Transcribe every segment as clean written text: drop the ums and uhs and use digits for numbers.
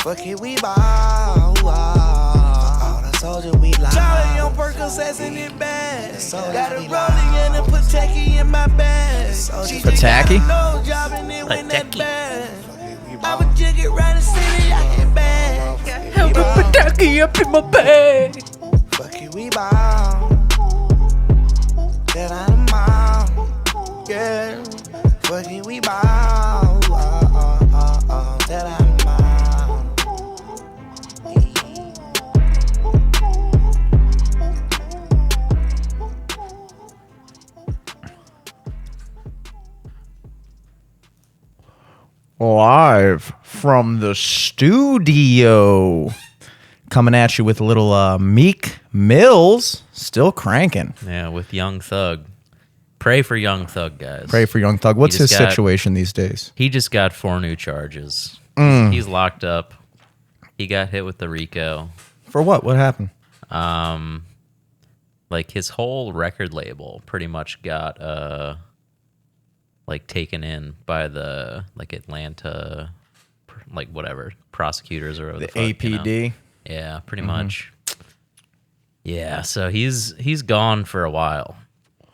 Fuck it, we ball. All the soldier, we lie. Charlie on Percocets in it bad. Got a rolling and a Pataki in my bag. Pataki? No job and it went that bad. I would jig it round the city, I get bad. Have a Pataki up in my bag. Fuck it, we ball. That I'm out. Yeah. Fuck it, we ball. That I'm out. Live from the studio. Coming at you with a little Meek Mills. Still cranking. Yeah, with Young Thug. Pray for Young Thug, guys. Pray for Young Thug. What's his situation these days? He just got 4 new charges. He's locked up. He got hit with the RICO. For what? What happened? Like his whole record label pretty much got like taken in by the like Atlanta, like whatever prosecutors or The fuck, APD. You know? Yeah, pretty much. Yeah, so he's gone for a while.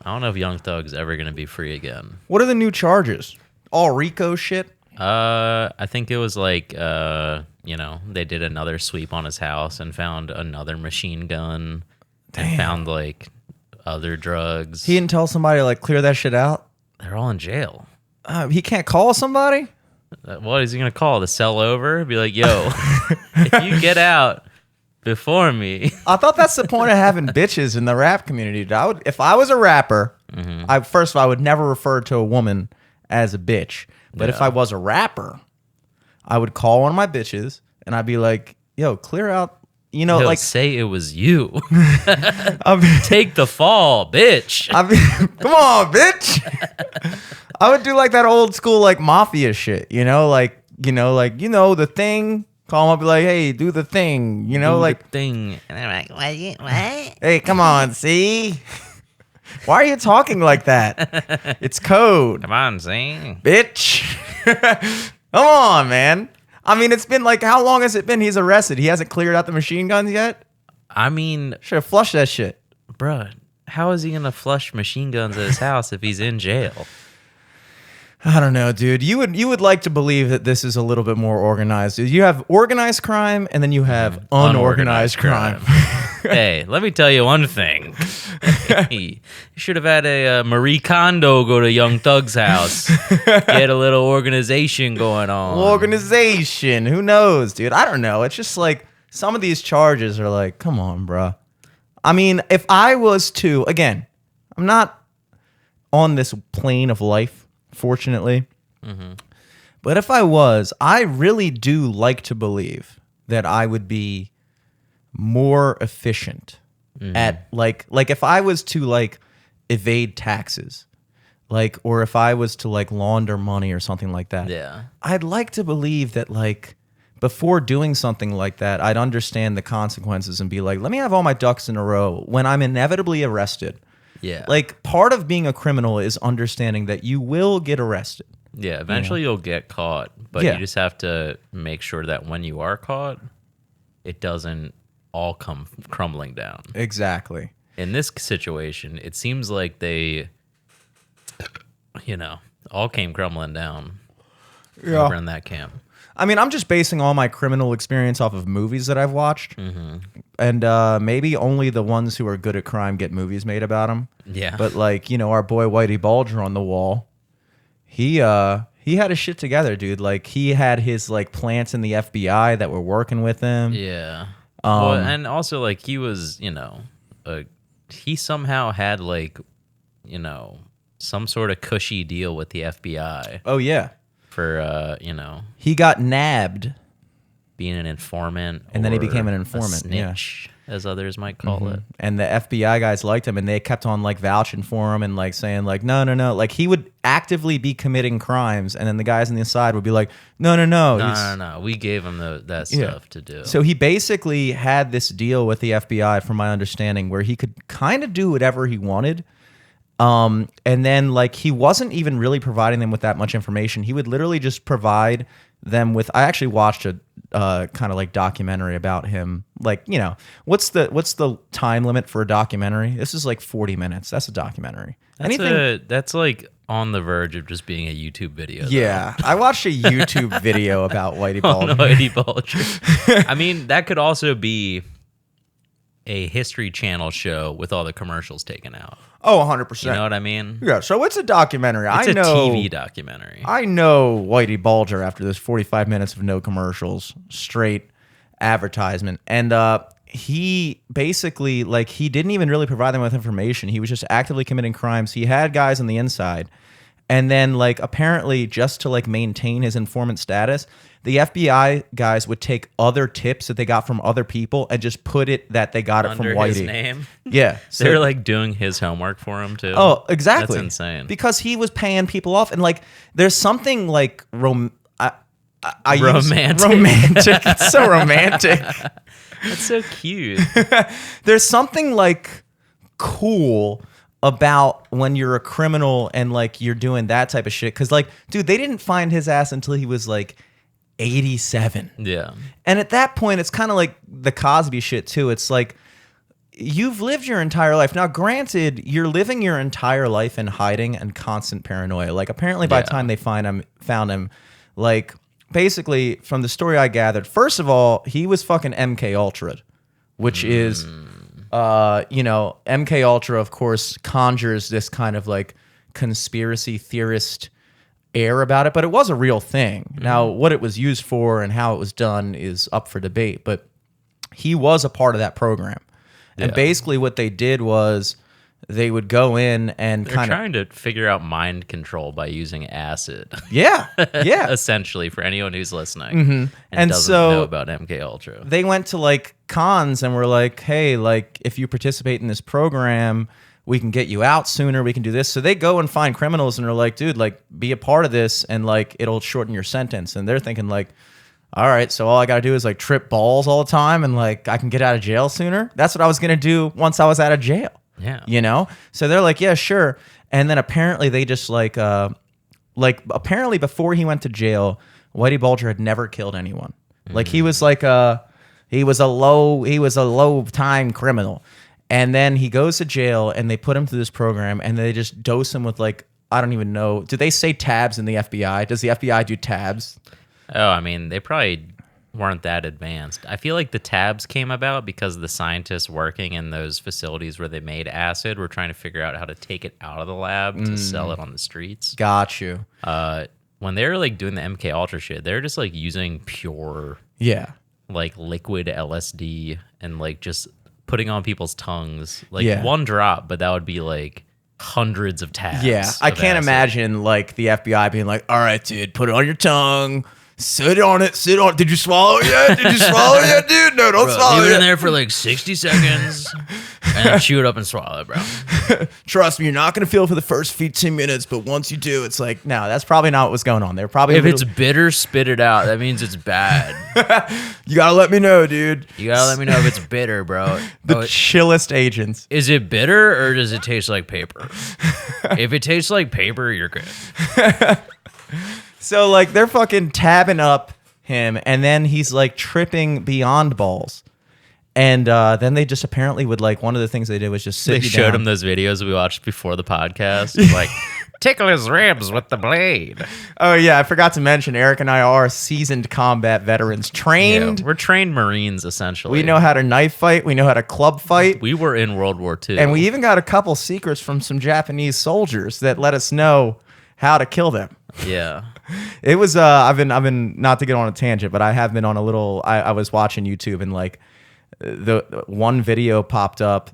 I don't know if Young Thug's ever gonna be free again. What are the new charges? All RICO shit? I think it was like they did another sweep on his house and found another machine gun. Damn. And found like other drugs. He didn't tell somebody to like clear that shit out? They're all in jail. He can't call somebody? What is he gonna call? The cell over? Be like, yo, if you get out before me. I thought that's the point of having bitches in the rap community. If I was a rapper, I would never refer to a woman as a bitch. But if I was a rapper, I would call one of my bitches and I'd be like, yo, clear out. You know, He'll like say it was you. I Take the fall, bitch. come on, bitch. I would do like that old school like mafia shit, the thing. Call him up, be like, hey, do the thing, Do like the thing. And I'm like, what? hey, come on, see? Why are you talking like that? It's code, Come on, see? bitch. Come on, man. I mean, it's been like, how long has it been he's arrested? He hasn't cleared out the machine guns yet? I mean, Should have flushed that shit. bruh, how is he gonna flush machine guns at his house if he's in jail? I don't know, dude. You would like to believe that this is a little bit more organized. You have organized crime, and then you have unorganized crime. Hey, let me tell you one thing. You should have had a Marie Kondo go to Young Thug's house. Get a little organization going on. Organization. Who knows, dude? I don't know. It's just like some of these charges are like, come on, bro. I mean, if I was to, again, I'm not on this plane of life, fortunately. But if I was, I really do like to believe that I would be more efficient at like if I was to like evade taxes, like, or if I was to like launder money or something like that. Yeah. I'd like to believe that like before doing something like that, I'd understand the consequences and be like, let me have all my ducks in a row when I'm inevitably arrested. Yeah. Like part of being a criminal is understanding that you will get arrested. Yeah, eventually you'll get caught, but Yeah. you just have to make sure that when you are caught, it doesn't all come crumbling down. Exactly. In this situation, it seems like they, all came crumbling down over in that camp. I mean, I'm just basing all my criminal experience off of movies that I've watched. And maybe only the ones who are good at crime get movies made about them. Yeah. But like, our boy Whitey Bulger on the wall, he had his shit together, dude. Like he had his like plants in the FBI that were working with him. Yeah. Well, and also like he was, he somehow had like, some sort of cushy deal with the FBI Oh yeah. for, He got nabbed. being an informant. And then he or became an a informant, yeah. snitch, as others might call it. And the FBI guys liked him, and they kept on like vouching for him and like saying like, no. Like he would actively be committing crimes, and then the guys on the side would be like, no. No. We gave him that stuff to do. So he basically had this deal with the FBI, from my understanding, where he could kind of do whatever he wanted. And then like he wasn't even really providing them with that much information. He would literally just provide them with. I actually watched a kind of like documentary about him. Like, you know, what's the time limit for a documentary? This is like 40 minutes. That's a documentary. That's like on the verge of just being a YouTube video. Yeah, I watched a YouTube video about Whitey Bulger. Whitey Bulger. I mean, that could also be a History Channel show with all the commercials taken out. Oh, 100%. You know what I mean? Yeah, so it's a documentary. It's a TV documentary. I know Whitey Bulger after this 45 minutes of no commercials, straight advertisement. And he basically, like, he didn't even really provide them with information. He was just actively committing crimes. He had guys on the inside. And then, like, apparently just to, like, maintain his informant status, the FBI guys would take other tips that they got from other people and just put it that they got it from Under Whitey. his name? Yeah. So they're, like, doing his homework for him, too? Oh, exactly. That's insane. Because he was paying people off. And, like, there's something, like, romantic. Romantic. It's so romantic. That's so cute. There's something, like, cool about when you're a criminal and, like, you're doing that type of shit. Because, like, dude, they didn't find his ass until he was, like, 87. Yeah. And at that point, it's kind of like the Cosby shit, too. It's like, you've lived your entire life. Now, granted, you're living your entire life in hiding and constant paranoia. Like, apparently by the time they found him, like, basically, from the story I gathered, first of all, he was fucking MK Ultra, which is, you know, MK Ultra, of course, conjures this kind of, like, conspiracy theorist air about it, but it was a real thing. Now, what it was used for and how it was done is up for debate, but he was a part of that program. And basically what they did was they would go in and They're kind of trying to figure out mind control by using acid. yeah. Essentially, for anyone who's listening and doesn't know about MK Ultra. They went to, like, cons and were like, hey, like, if you participate in this program, we can get you out sooner. We can do this. So they go and find criminals and are like, dude, like, be a part of this and, like, it'll shorten your sentence. And they're thinking, like, all right, so all I got to do is, like, trip balls all the time and, like, I can get out of jail sooner. That's what I was going to do once I was out of jail. Yeah. You know? So they're like, yeah, sure. And then apparently they just, like, apparently before he went to jail, Whitey Bulger had never killed anyone. Like, he was like he was a low time criminal. And then he goes to jail and they put him through this program and they just dose him with, like, I don't even know. Do they say tabs in the FBI? Does the FBI do tabs? Oh, I mean, they probably weren't that advanced. I feel like the tabs came about because the scientists working in those facilities where they made acid were trying to figure out how to take it out of the lab to sell it on the streets. Got you. When they were, like, doing the MK Ultra shit, they were just, like, using pure, like, liquid LSD and, like, just putting on people's tongues, like, one drop, but that would be, like, hundreds of tabs. Yeah, I can't imagine, like, the FBI being like, all right, dude, put it on your tongue. Sit on it. Did you swallow it yet? Did you swallow it yet, dude? No, don't swallow it. Leave it in there for like 60 seconds and then chew it up and swallow it, bro. Trust me, you're not going to feel it for the first 15 minutes, but once you do, it's like, no, that's probably not what was going on. They're probably if it's bitter, spit it out. That means it's bad. You got to let me know, dude. You got to let me know if it's bitter, bro. The chillest agents. Is it bitter or does it taste like paper? If it tastes like paper, you're good. So, like, they're fucking tabbing up him, and then he's, like, tripping beyond balls. And then they just apparently would, like, one of the things they did was just sit They you showed down. him those videos we watched before the podcast. Like, tickle his ribs with the blade. Oh, yeah, I forgot to mention, Eric and I are seasoned combat veterans. Trained. Yeah, we're trained Marines, essentially. We know how to knife fight. We know how to club fight. We were in World War II. And we even got a couple secrets from some Japanese soldiers that let us know how to kill them. Yeah. It was I've been not to get on a tangent, but I have been on a little I was watching YouTube and, like, the one video popped up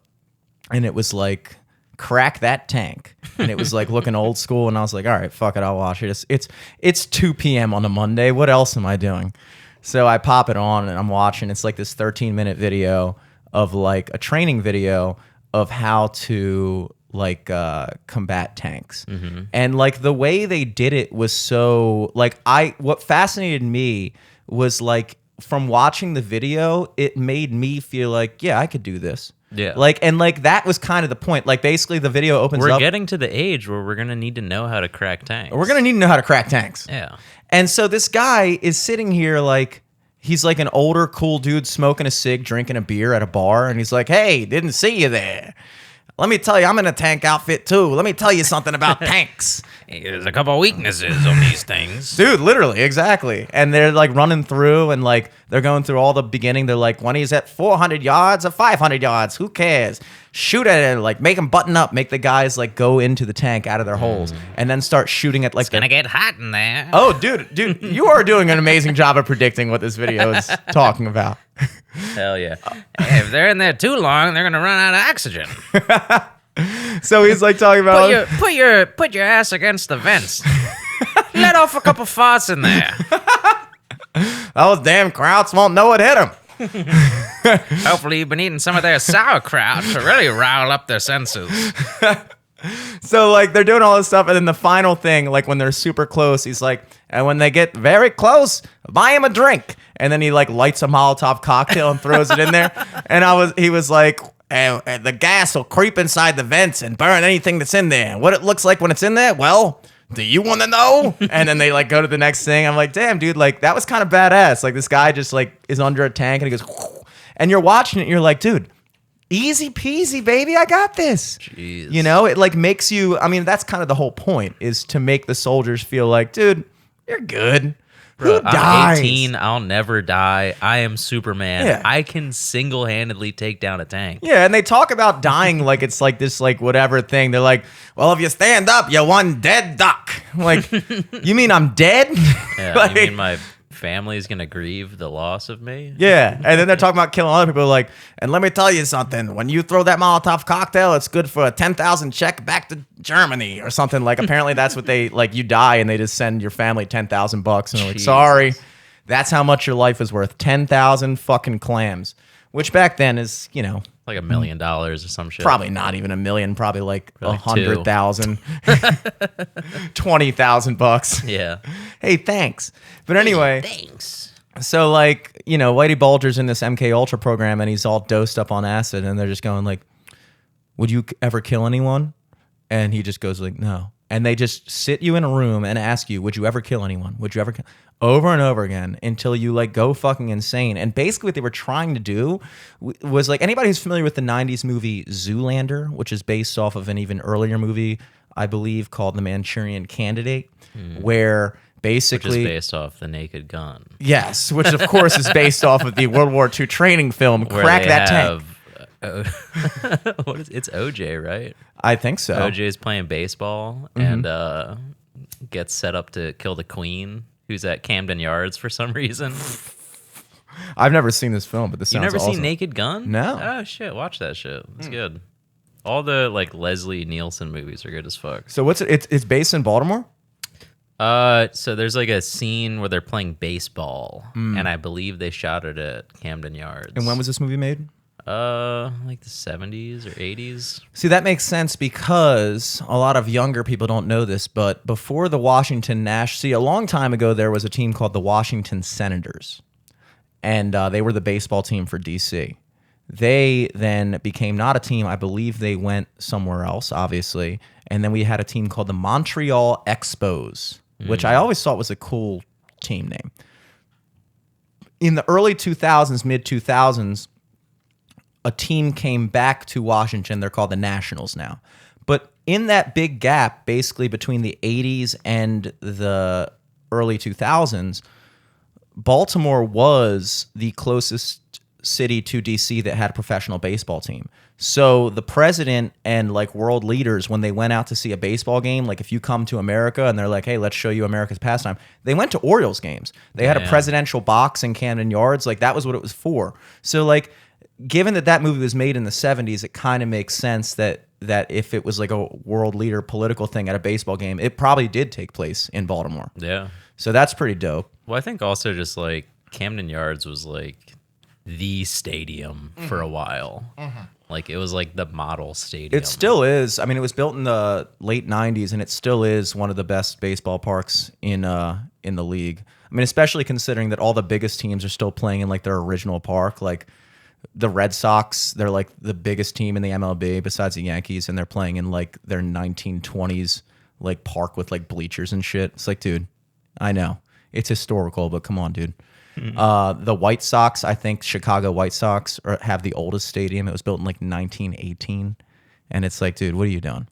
and it was like, crack that tank, and it was like looking old school, and I was like, all right, fuck it, I'll watch it. It's 2 p.m. on a Monday. What else am I doing? So I pop it on and I'm watching. It's like this 13-minute video of, like, a training video of how to, like, combat tanks. And, like, the way they did it was so, like, what fascinated me was, like, from watching the video, it made me feel like, yeah, I could do this. Yeah. And that was kind of the point. Like basically the video opens up. We're getting to the age where we're going to need to know how to crack tanks. We're going to need to know how to crack tanks. Yeah. And so this guy is sitting here like, he's like an older, cool dude smoking a cig, drinking a beer at a bar. And he's like, hey, didn't see you there. Let me tell you, I'm in a tank outfit too. Let me tell you something about tanks. There's a couple weaknesses on these things. Dude, literally, exactly. And they're like running through and like they're going through all the beginning. They're like, when he's at 400 yards or 500 yards, who cares? Shoot at it, like make them button up, make the guys like go into the tank out of their holes and then start shooting at like. It's going to get hot in there. Oh, dude, you are doing an amazing job of predicting what this video is talking about. Hell yeah. If they're in there too long, they're going to run out of oxygen. So he's like talking about put your ass against the vents. Let off a couple farts in there. those damn Krauts won't know what hit them. Hopefully you've been eating some of their sauerkraut to really rile up their senses. So like they're doing all this stuff, and then the final thing, like when they're super close, he's like, and when they get very close, buy him a drink. And then he like lights a Molotov cocktail and throws it in there. And he was like, and the gas will creep inside the vents and burn anything that's in there. What it looks like when it's in there? Well, do you want to know? And then they like go to the next thing. I'm like, damn, dude, like that was kind of badass. Like this guy just like is under a tank and he goes, and you're watching it and you're like, dude, easy peasy, baby. I got this. Jeez. You know, it like makes you, I mean, that's kind of the whole point, is to make the soldiers feel like, dude, you're good. Who dies? I'm 18. I'll never die. I am Superman. Yeah. I can single-handedly take down a tank. Yeah, and they talk about dying like it's like this like whatever thing. They're like, well, if you stand up, you're one dead duck. Like, you mean I'm dead? Yeah, Like, you mean my family's going to grieve the loss of me? yeah, and then they're talking about killing other people. Like, and let me tell you something. When you throw that Molotov cocktail, it's good for a 10,000 check back to Germany or something. Like, apparently that's what they like. You die and they just send your family $10,000, and they're like, sorry, that's how much your life is worth. 10,000 fucking clams, which back then is, you know, Like $1 million or some shit. probably not even $1 million. Probably like Probably 100,000, 20,000 bucks. Yeah. Hey, thanks. But anyway. Thanks. So like, you know, Whitey Bulger's in this MK Ultra program and he's all dosed up on acid, and they're just going like, would you ever kill anyone? And he just goes like, no. And they just sit you in a room and ask you, would you ever kill anyone? Would you ever kill? Over and over again until you like go fucking insane. And basically what they were trying to do was like, anybody who's familiar with the 90s movie Zoolander, which is based off of an even earlier movie, I believe, called The Manchurian Candidate, where basically... Which is based off The Naked Gun. Yes, which of course is based off of the World War II training film, Crack That Tank. What is it's OJ, right? I think so. OJ is playing baseball and gets set up to kill the queen, who's at Camden Yards for some reason. I've never seen this film, but this You sounds never awesome. seen Naked Gun? No. Oh shit, watch that shit. It's good. All the like Leslie Nielsen movies are good as fuck. So what's it? It's based in Baltimore? So there's like a scene where they're playing baseball, and I believe they shot it at Camden Yards. And when was this movie made? Like the 70s or 80s. See, that makes sense because a lot of younger people don't know this, but before the Washington a long time ago, there was a team called the Washington Senators, and they were the baseball team for D.C. They then became not a team. I believe they went somewhere else, obviously, and then we had a team called the Montreal Expos, which I always thought was a cool team name. In the early 2000s, mid-2000s, a team came back to Washington. They're called the Nationals now. But in that big gap, basically between the 80s and the early 2000s, Baltimore was the closest city to DC that had a professional baseball team. So the president and like world leaders, when they went out to see a baseball game, like if you come to America and they're like, hey, let's show you America's pastime, they went to Orioles games. They had a presidential box in Camden Yards. Like that was what it was for. So like, given that movie was made in the 70s, it kind of makes sense that if it was like a world leader political thing at a baseball game, it probably did take place in Baltimore. Yeah. So that's pretty dope. Well, I think also just like Camden Yards was like the stadium for a while. Like it was like the model stadium. It still is. I mean, it was built in the late 90s, and it still is one of the best baseball parks in the league. I mean, especially considering that all the biggest teams are still playing in like their original park. Like the Red Sox, they're like the biggest team in the MLB besides the Yankees, and they're playing in like their 1920s like park with like bleachers and shit. It's like, dude, I know it's historical, but come on, dude. The White Sox, I think Chicago White Sox have the oldest stadium. It was built in like 1918, and it's like, dude, what are you doing?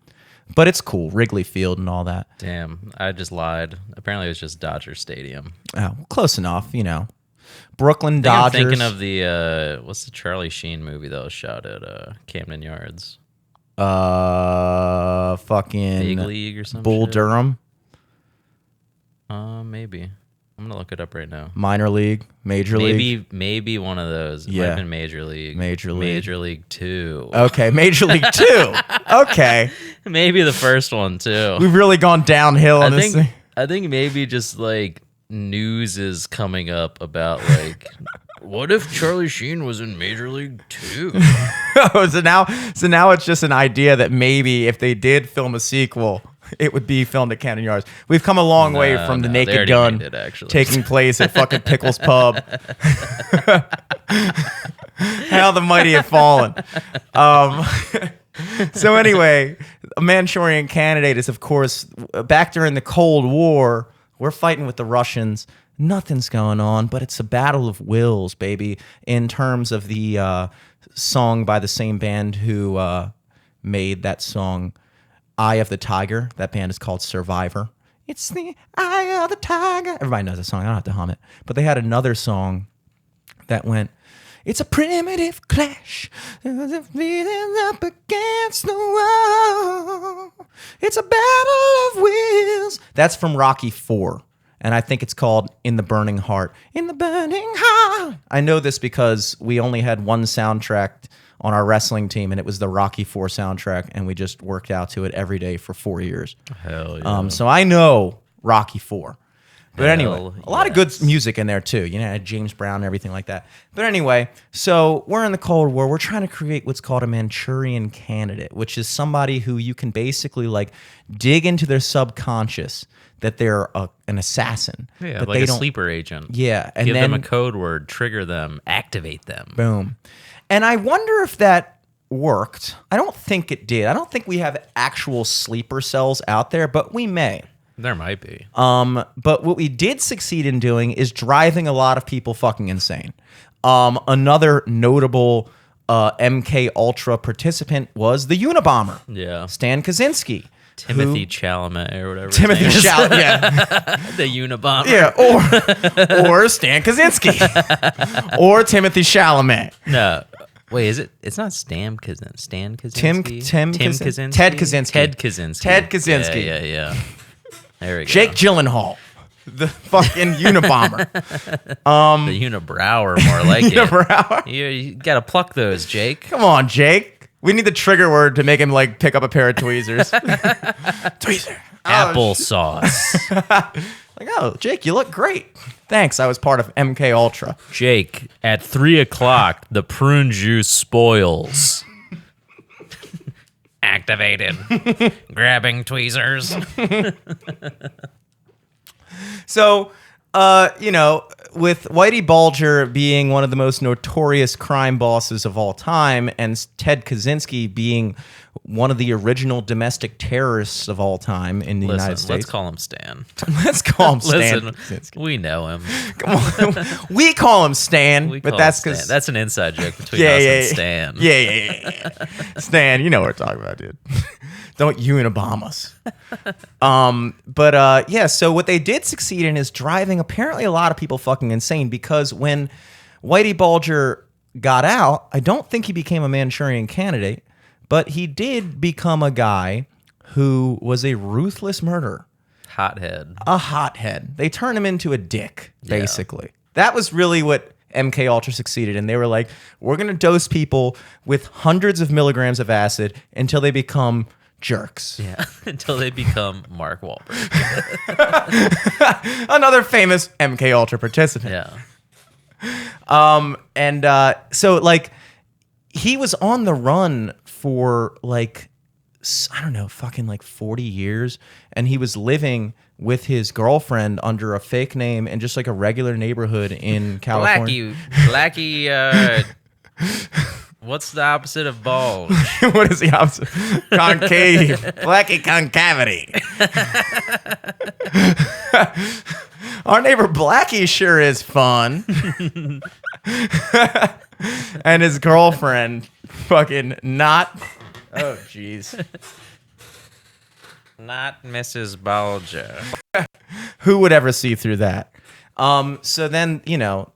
But it's cool, Wrigley Field and all that. Damn, I just lied. Apparently, it was just Dodger Stadium. Oh, close enough, you know. Brooklyn Dodgers. I'm thinking of the what's the Charlie Sheen movie that was shot at Camden Yards? Fucking Big League or something. Bull Durham. Maybe. I'm gonna look it up right now. Minor League, Major League. Maybe one of those. It might have been Major League. Major League. Major League 2. Okay, Major League 2. Okay. Maybe the first one too. We've really gone downhill on this thing. I think maybe just like news is coming up about like what if Charlie Sheen was in Major League 2? Oh, so now it's just an idea that maybe if they did film a sequel, it would be filmed at Camden Yards. We've come a long way from the Naked Gun taking place at fucking Pickles Pub. How the mighty have fallen. So anyway, a Manchurian Candidate is, of course, back during the Cold War. We're fighting with the Russians. Nothing's going on, but it's a battle of wills, baby, in terms of the song by the same band who made that song, Eye of the Tiger. That band is called Survivor. It's the Eye of the Tiger. Everybody knows the song. I don't have to hum it. But they had another song that went, it's a primitive clash, leaning up against the wall. It's a battle of wills. That's from Rocky IV. And I think it's called In the Burning Heart. In the Burning Heart. I know this because we only had one soundtrack on our wrestling team, and it was the Rocky IV soundtrack, and we just worked out to it every day for 4 years. Hell yeah. So I know Rocky IV. But anyway, Hell a lot of good music in there too. You know, James Brown and everything like that. But anyway, so we're in the Cold War. We're trying to create what's called a Manchurian Candidate, which is somebody who you can basically like dig into their subconscious that they're an assassin. Yeah, but like they a don't, sleeper agent. Yeah. And give then, them a code word, trigger them, activate them. Boom. And I wonder if that worked. I don't think it did. I don't think we have actual sleeper cells out there, but we may. There might be. But what we did succeed in doing is driving a lot of people fucking insane. Another notable MK Ultra participant was the Unabomber. Yeah. Stan Kaczynski. Timothy Chalamet or whatever. Timothy Chalamet, yeah. The Unabomber. Yeah, or Stan Kaczynski. Or Timothy Chalamet. No. Wait, is it? It's not Stan Kaczynski. Stan Kaczynski? Tim Kaczynski? Ted Kaczynski. Ted Kaczynski. Ted Kaczynski. Yeah. There we go. Jake Gyllenhaal. The fucking Unabomber. The Unibrower, more like it. Unibrower. You got to pluck those, Jake. Come on, Jake. We need the trigger word to make him like pick up a pair of tweezers. Tweezer. Applesauce. Like, oh, Jake, you look great. Thanks. I was part of MK Ultra. Jake, at 3:00, the prune juice spoils. Activated. Grabbing tweezers. So, with Whitey Bulger being one of the most notorious crime bosses of all time, and Ted Kaczynski being one of the original domestic terrorists of all time in the United States. Let's call him Stan. Let's call him Stan. Listen, we know him. Come on. We call him Stan, but that's because that's an inside joke between us and Stan. Yeah. Stan, you know what we're talking about, dude. Don't Unabomb us. So what they did succeed in is driving apparently a lot of people fucking insane, because when Whitey Bulger got out, I don't think he became a Manchurian Candidate, but he did become a guy who was a ruthless murderer. Hothead. A hothead. They turned him into a dick, basically. Yeah. That was really what MK Ultra succeeded in. They were like, we're going to dose people with hundreds of milligrams of acid until they become jerks. Yeah, until they become Mark Wahlberg. Another famous MK Ultra participant. Yeah. So like he was on the run for like, I don't know, fucking like 40 years, and he was living with his girlfriend under a fake name in just like a regular neighborhood in California. Blackie What's the opposite of bulge? What is the opposite? Concave. Blacky concavity. Our neighbor Blackie sure is fun. And his girlfriend fucking not. Oh, jeez. Not Mrs. Bulger. Who would ever see through that? So then,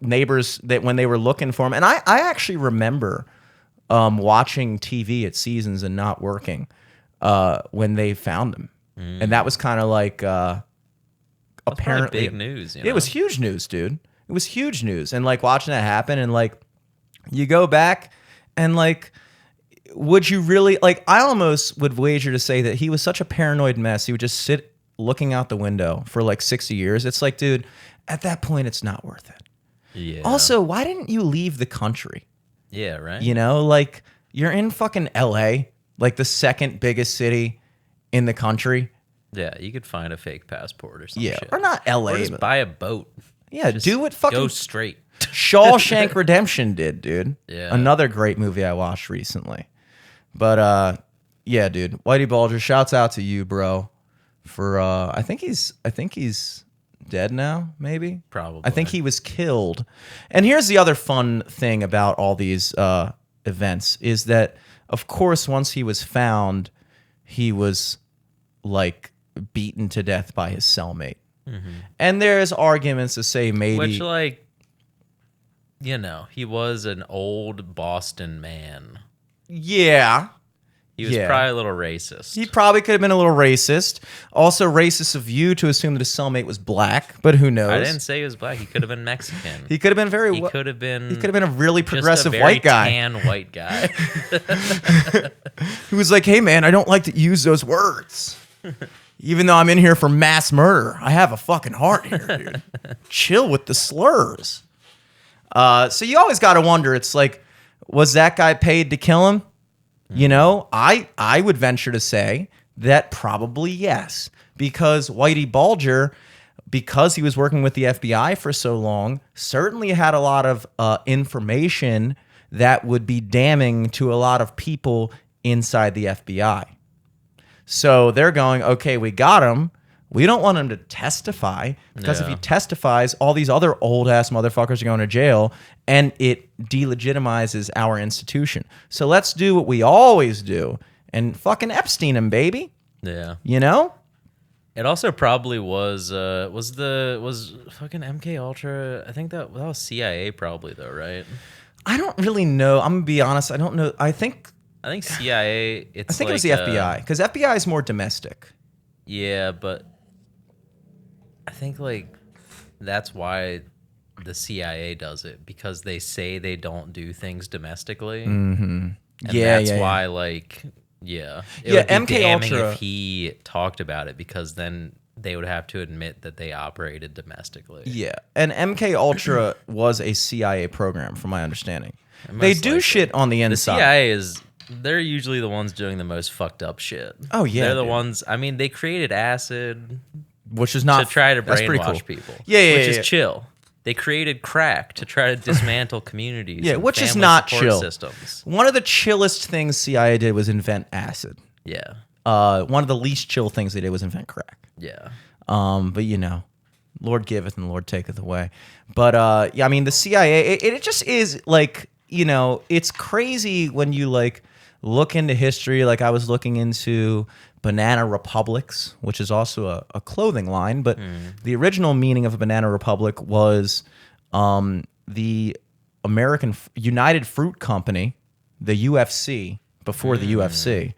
neighbors that when they were looking for him, and I actually remember watching TV at Seasons and not working when they found him. And that was kind of like apparently big news. It was huge news, dude. It was huge news. And like watching that happen and like you go back and like, would you really like, I almost would wager to say that he was such a paranoid mess. He would just sit looking out the window for like 60 years. It's like, dude, at that point, it's not worth it. Yeah. Also, why didn't you leave the country? Yeah, right. Like you're in fucking LA, like the second biggest city in the country. Yeah, you could find a fake passport or something. Yeah, or not LA. Or just buy a boat. Yeah, Just do what fucking go straight. Shawshank Redemption did, dude. Yeah. Another great movie I watched recently. But yeah, dude, Whitey Bulger, shouts out to you, bro. For I think he's dead now, maybe. Probably. I think he was killed. And here's the other fun thing about all these events is that, of course, once he was found, he was like beaten to death by his cellmate. Mm-hmm. And there's arguments to say maybe, which like, he was an old Boston man. Yeah. He was probably a little racist. He probably could have been a little racist. Also racist of you to assume that his cellmate was black, but who knows? I didn't say he was black. He could have been Mexican. He could have been He could have been a really progressive just a very white guy. tan white guy. He was like, "Hey man, I don't like to use those words. Even though I'm in here for mass murder, I have a fucking heart here, dude. Chill with the slurs." So you always got to wonder. It's like, was that guy paid to kill him? I would venture to say that probably yes, because Whitey Bulger, because he was working with the FBI for so long, certainly had a lot of information that would be damning to a lot of people inside the FBI. So they're going, okay, we got him. We don't want him to testify because if he testifies, all these other old ass motherfuckers are going to jail and it delegitimizes our institution. So let's do what we always do and fucking Epstein him, baby. Yeah. It also probably was fucking MK Ultra. I think that was CIA probably though, right? I don't really know. I'm gonna be honest. I don't know. I think CIA. I think it was the FBI because FBI is more domestic. Yeah, but I think like that's why the CIA does it, because they say they don't do things domestically. Mm-hmm. And that's why like it would be MK damning Ultra, if he talked about it, because then they would have to admit that they operated domestically. Yeah, and MK Ultra was a CIA program, from my understanding. They do shit on the inside. The CIA they're usually the ones doing the most fucked up shit. Oh yeah, they're the ones. I mean, they created acid, which is not to try to brainwash cool. people. Yeah, which is chill. They created crack to try to dismantle communities. Yeah, and which is family not support chill. Systems. One of the chillest things CIA did was invent acid. Yeah. One of the least chill things they did was invent crack. Yeah. But Lord giveth and the Lord taketh away. But I mean, the CIA, it just is like, it's crazy when you like look into history. Like I was looking into Banana Republics, which is also a clothing line, but the original meaning of a Banana Republic was the American United Fruit Company, the UFC, before the UFC,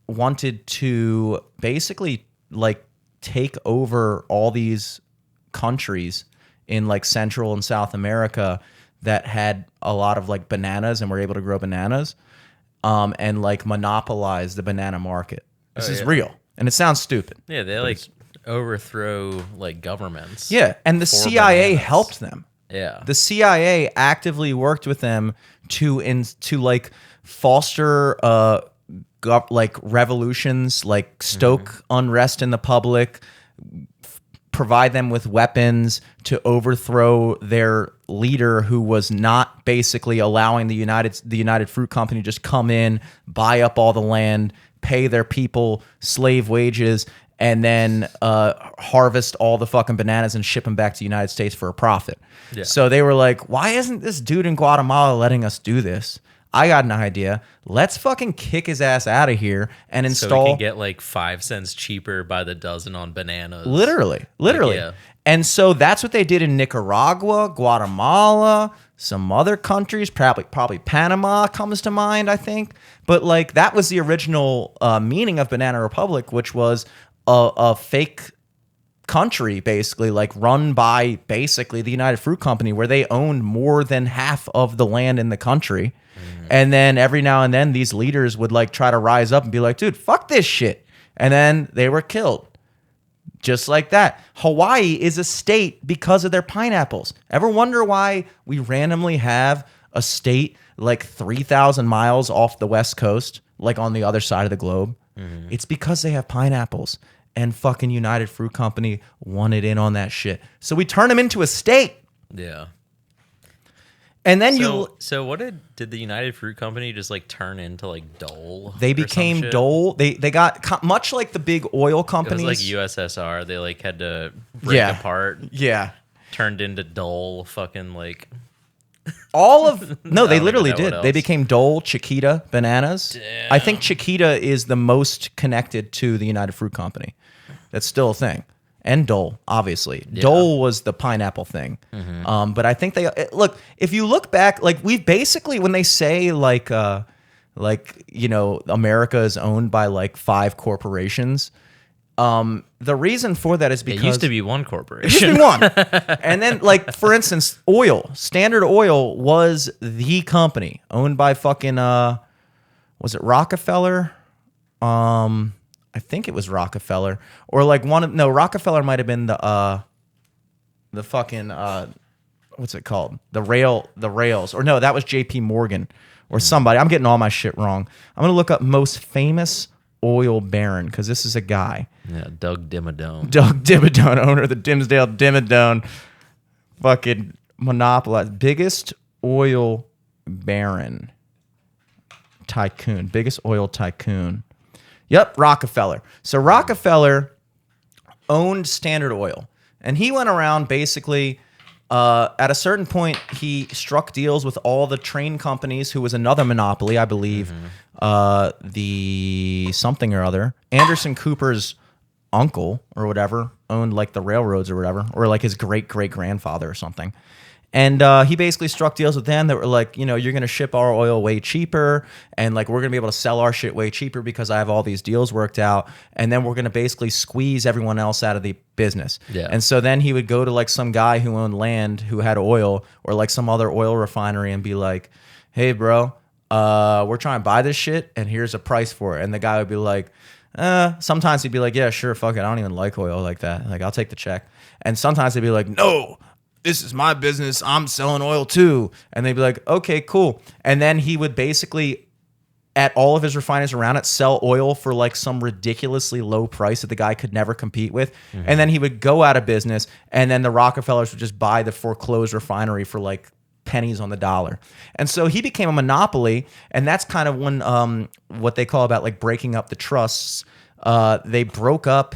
wanted to basically like take over all these countries in like Central and South America that had a lot of like bananas and were able to grow bananas, and like monopolize the banana market. This is real, and it sounds stupid. Yeah, they like overthrow like governments. Yeah, and the CIA helped them. Yeah, the CIA actively worked with them to like foster like revolutions, like stoke unrest in the public, provide them with weapons to overthrow their leader who was not basically allowing the United Fruit Company to just come in, buy up all the land, pay their people slave wages, and then harvest all the fucking bananas and ship them back to the United States for a profit. Yeah. So they were like, why isn't this dude in Guatemala letting us do this? I got an idea. Let's fucking kick his ass out of here and install. So we can get like 5 cents cheaper by the dozen on bananas. Literally. Like, yeah. And so that's what they did in Nicaragua, Guatemala, some other countries, probably Panama comes to mind, I think. But like that was the original meaning of Banana Republic, which was a fake country, basically, like run by basically the United Fruit Company, where they owned more than half of the land in the country. And then every now and then these leaders would like try to rise up and be like, dude, fuck this shit. And then they were killed. Just like that. Hawaii is a state because of their pineapples. Ever wonder why we randomly have a state like 3,000 miles off the West Coast, like on the other side of the globe? Mm-hmm. It's because they have pineapples. And fucking United Fruit Company wanted in on that shit. So we turned them into a state. Yeah. And then So what did the United Fruit Company just like turn into like Dole? They became Dole. They got much like the big oil companies. It was like USSR. They like had to break apart. Yeah. Turned into Dole. Fucking like. All of no, they literally did. They became Dole, Chiquita, bananas. Damn. I think Chiquita is the most connected to the United Fruit Company. That's still a thing. And Dole, obviously. Yeah. Dole was the pineapple thing. Mm-hmm. But I think they look. If you look back, like we've basically when they say like you know America is owned by like 5 corporations. The reason for that is because it used to be one corporation. It used to be one. And then like for instance, oil. Standard Oil was the company owned by fucking was it Rockefeller? I think it was Rockefeller or like Rockefeller might have been the fucking what's it called? The rails. Or no, that was JP Morgan or somebody. I'm getting all my shit wrong. I'm going to look up most famous oil baron because this is a guy. Yeah, Doug Dimmadome. Doug Dimmadome, owner of the Dimsdale Dimmadome fucking monopoly. Biggest oil baron tycoon. Biggest oil tycoon. Yep, Rockefeller. So Rockefeller owned Standard Oil, and he went around basically. At a certain point, he struck deals with all the train companies, who was another monopoly, I believe. Mm-hmm. The something or other. Anderson Cooper's uncle or whatever owned like the railroads or whatever, or like his great grandfather or something. And he basically struck deals with them that were like, you know, you're going to ship our oil way cheaper, and like we're going to be able to sell our shit way cheaper because I have all these deals worked out, and then we're going to basically squeeze everyone else out of the business. Yeah. And so then he would go to like some guy who owned land who had oil, or like some other oil refinery, and be like, hey, bro, we're trying to buy this shit, and here's a price for it. And the guy would be like, sometimes he'd be like, yeah, sure, fuck it, I don't even like oil like that. Like, I'll take the check. And sometimes he'd be like, no, this is my business. I'm selling oil too. And they'd be like, okay, cool. And then he would basically, at all of his refineries around it, sell oil for like some ridiculously low price that the guy could never compete with. Mm-hmm. And then he would go out of business, and then the Rockefellers would just buy the foreclosed refinery for like pennies on the dollar. And so he became a monopoly, and that's kind of when what they call about like breaking up the trusts. They broke up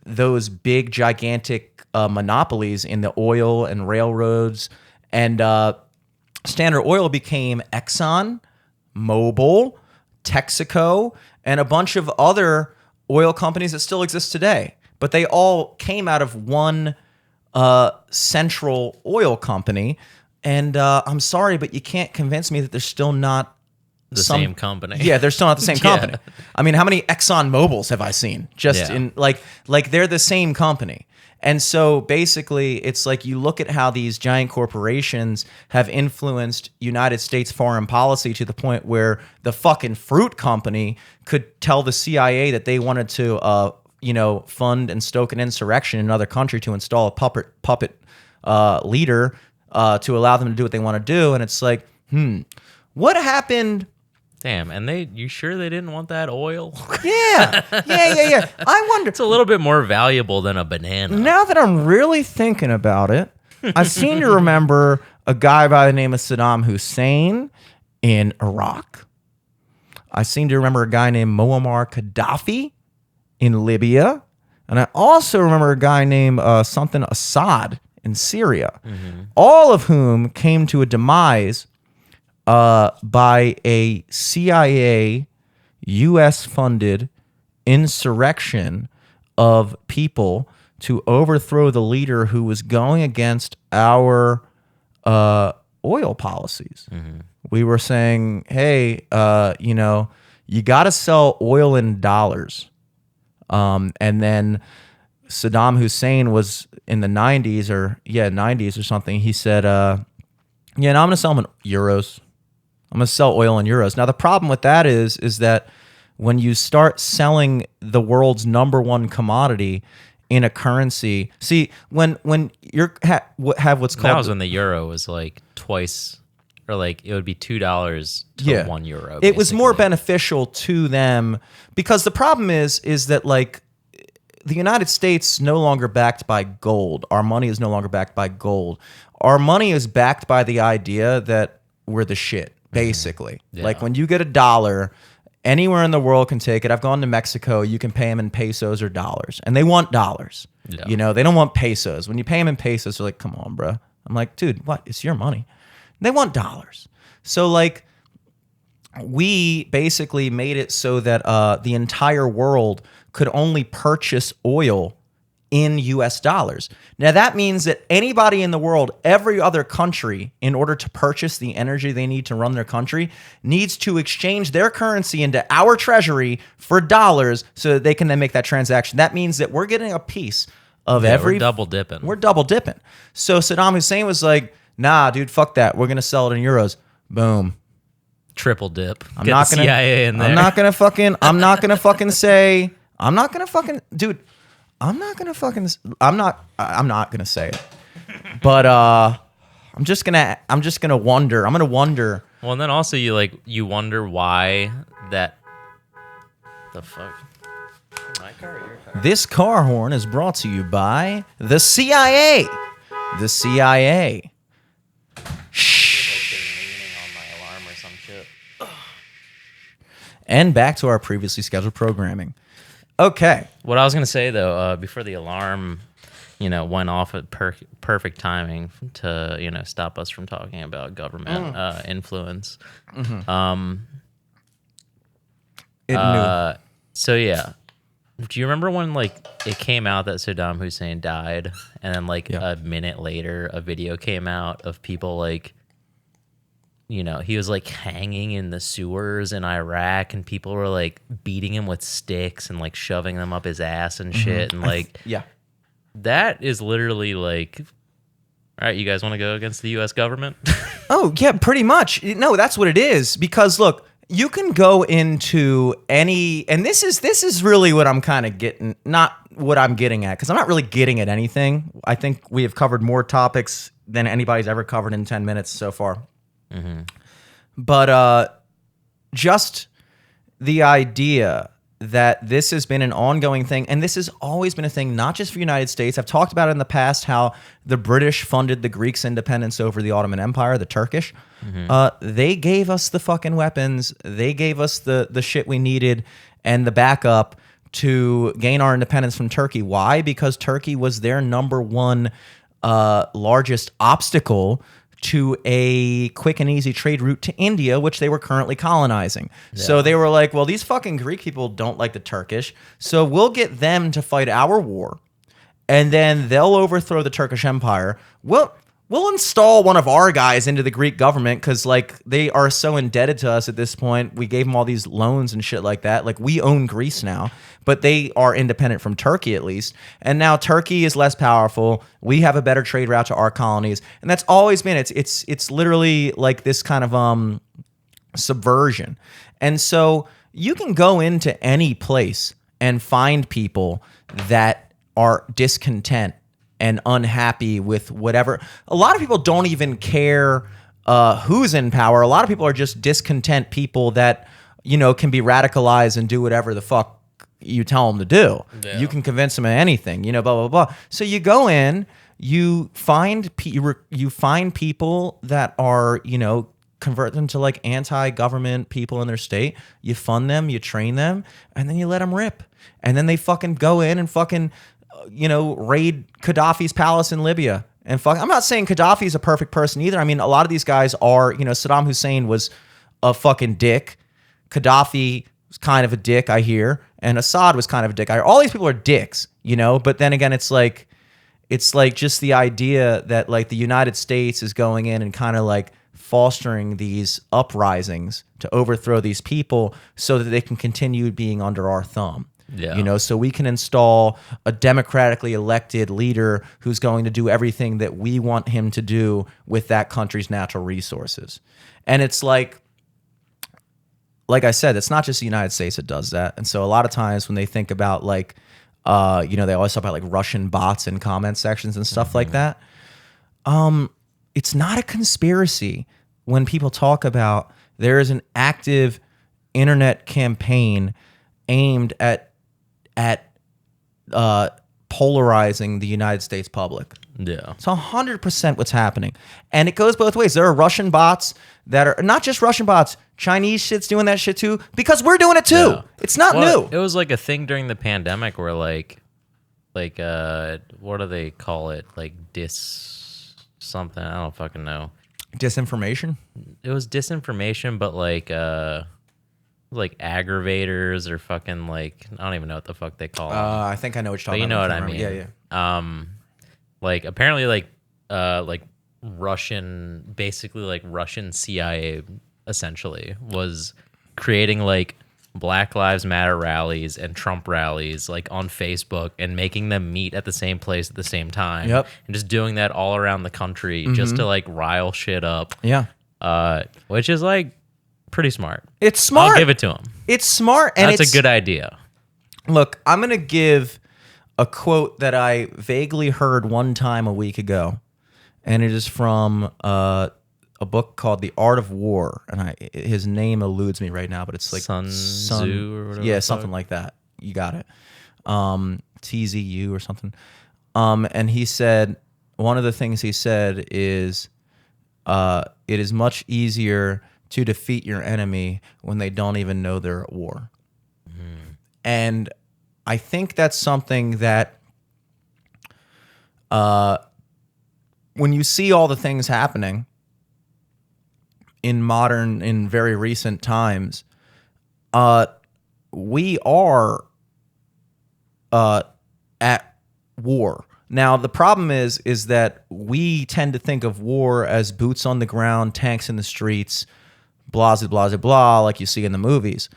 those big, gigantic monopolies in the oil and railroads, and Standard Oil became Exxon, Mobil, Texaco, and a bunch of other oil companies that still exist today. But they all came out of one central oil company. And I'm sorry, but you can't convince me that they're still not the same company. Yeah, they're still not the same company. I mean, how many Exxon Mobils have I seen? Just in like they're the same company. And so basically, it's like you look at how these giant corporations have influenced United States foreign policy to the point where the fucking fruit company could tell the CIA that they wanted to, fund and stoke an insurrection in another country to install a puppet leader to allow them to do what they want to do. And it's like, what happened? Damn, and you sure they didn't want that oil? Yeah. I wonder. It's a little bit more valuable than a banana. Now that I'm really thinking about it, I seem to remember a guy by the name of Saddam Hussein in Iraq. I seem to remember a guy named Muammar Gaddafi in Libya. And I also remember a guy named something Assad in Syria. All of whom came to a demise by a CIA, U.S.-funded insurrection of people to overthrow the leader who was going against our oil policies. We were saying, hey, you got to sell oil in dollars. And then Saddam Hussein was in the 90s or something. He said, I'm going to sell them in euros. I'm going to sell oil in euros. Now, the problem with that is that when you start selling the world's number one commodity in a currency, see, when you're have what's called... That was when the euro was like twice, or like it would be $2 to €1. Basically. It was more beneficial to them because the problem is that like the United States no longer backed by gold. Our money is no longer backed by gold. Our money is backed by the idea that we're the shit, basically. Like when you get $1, anywhere in the world can take it. I've gone to Mexico. You can pay them in pesos or dollars, and they want dollars. Yeah. They don't want pesos. When you pay them in pesos, they're like, "Come on, bro." I'm like, "Dude, what? It's your money." They want dollars. So like, we basically made it so that the entire world could only purchase oil in US dollars. Now that means that anybody in the world, every other country, in order to purchase the energy they need to run their country, needs to exchange their currency into our treasury for dollars so that they can then make that transaction. That means that we're getting a piece of every... We're double dipping. We're double dipping. So Saddam Hussein was like, nah, dude, fuck that. We're going to sell it in euros. Boom. Triple dip. I'm not gonna say, I'm not gonna say it. But I'm just gonna wonder. I'm gonna wonder. Well, and then also you wonder why that the fuck. My car or your car? This car horn is brought to you by the CIA. The CIA. And back to our previously scheduled programming. Okay. What I was going to say, though, before the alarm, went off at perfect timing to, stop us from talking about government influence. So, yeah. Do you remember when, it came out that Saddam Hussein died, and then, a minute later, a video came out of people, he was hanging in the sewers in Iraq, and people were beating him with sticks and shoving them up his ass and shit. And that is literally all right, you guys want to go against the U.S. government? Oh, yeah, pretty much. No, that's what it is. Because look, you can go into any, and this is really what I'm kind of getting, not what I'm getting at, because I'm not really getting at anything. I think we have covered more topics than anybody's ever covered in 10 minutes so far. But just the idea that this has been an ongoing thing, and this has always been a thing, not just for the United States. I've talked about it in the past, how the British funded the Greeks' independence over the Ottoman Empire, the Turkish. They gave us the fucking weapons. They gave us the shit we needed and the backup to gain our independence from Turkey. Why? Because Turkey was their number one largest obstacle to a quick and easy trade route to India, which they were currently colonizing. Yeah. So they were like, well, these fucking Greek people don't like the Turkish, so we'll get them to fight our war, and then they'll overthrow the Turkish Empire. We'll install one of our guys into the Greek government because, they are so indebted to us at this point. We gave them all these loans and shit like that. We own Greece now, but they are independent from Turkey at least. And now Turkey is less powerful. We have a better trade route to our colonies, and that's always been. It's literally this kind of subversion. And so you can go into any place and find people that are discontent and unhappy with whatever. A lot of people don't even care who's in power. A lot of people are just discontent people that, can be radicalized and do whatever the fuck you tell them to do. Yeah. You can convince them of anything, blah, blah, blah. So you go in, you find people that are, convert them to like anti-government people in their state. You fund them, you train them, and then you let them rip. And then they fucking go in and fucking, raid Gaddafi's palace in Libya. And I'm not saying Gaddafi's a perfect person either. I mean, a lot of these guys are, Saddam Hussein was a fucking dick. Gaddafi was kind of a dick, I hear. And Assad was kind of a dick. All these people are dicks, But then again, it's like just the idea that like the United States is going in and kind of like fostering these uprisings to overthrow these people so that they can continue being under our thumb. Yeah. So we can install a democratically elected leader who's going to do everything that we want him to do with that country's natural resources. And it's like I said, it's not just the United States that does that. And so a lot of times when they think about like, they always talk about like Russian bots in comment sections and stuff like that. It's not a conspiracy when people talk about there is an active internet campaign aimed at polarizing the United States public. Yeah. It's 100% what's happening. And it goes both ways. There are Russian bots that are not just Russian bots, Chinese shit's doing that shit too, because we're doing it too. Yeah. It's not new. It was like a thing during the pandemic where like what do they call it? Like something. I don't fucking know. Disinformation? It was disinformation, but like aggravators or fucking like, I don't even know what the fuck they call them. I think I know what you're talking about. But you know what I mean. Yeah. Like apparently like Russian, basically like Russian CIA essentially was creating like Black Lives Matter rallies and Trump rallies like on Facebook and making them meet at the same place at the same time. Yep. And just doing that all around the country just to like rile shit up. Yeah. Which is like pretty smart. It's smart. I'll give it to him. It's smart. And that's a good idea. Look, I'm going to give a quote that I vaguely heard one time a week ago. And it is from a book called The Art of War. And his name eludes me right now, but it's like Sun Tzu or whatever. Yeah, something like that. You got it. TZU or something. And he said, one of the things he said is, it is much easier to defeat your enemy when they don't even know they're at war. Mm-hmm. And I think that's something that when you see all the things happening in very recent times, we are at war. Now, the problem is that we tend to think of war as boots on the ground, tanks in the streets, blah, blah, blah, blah, like you see in the movies.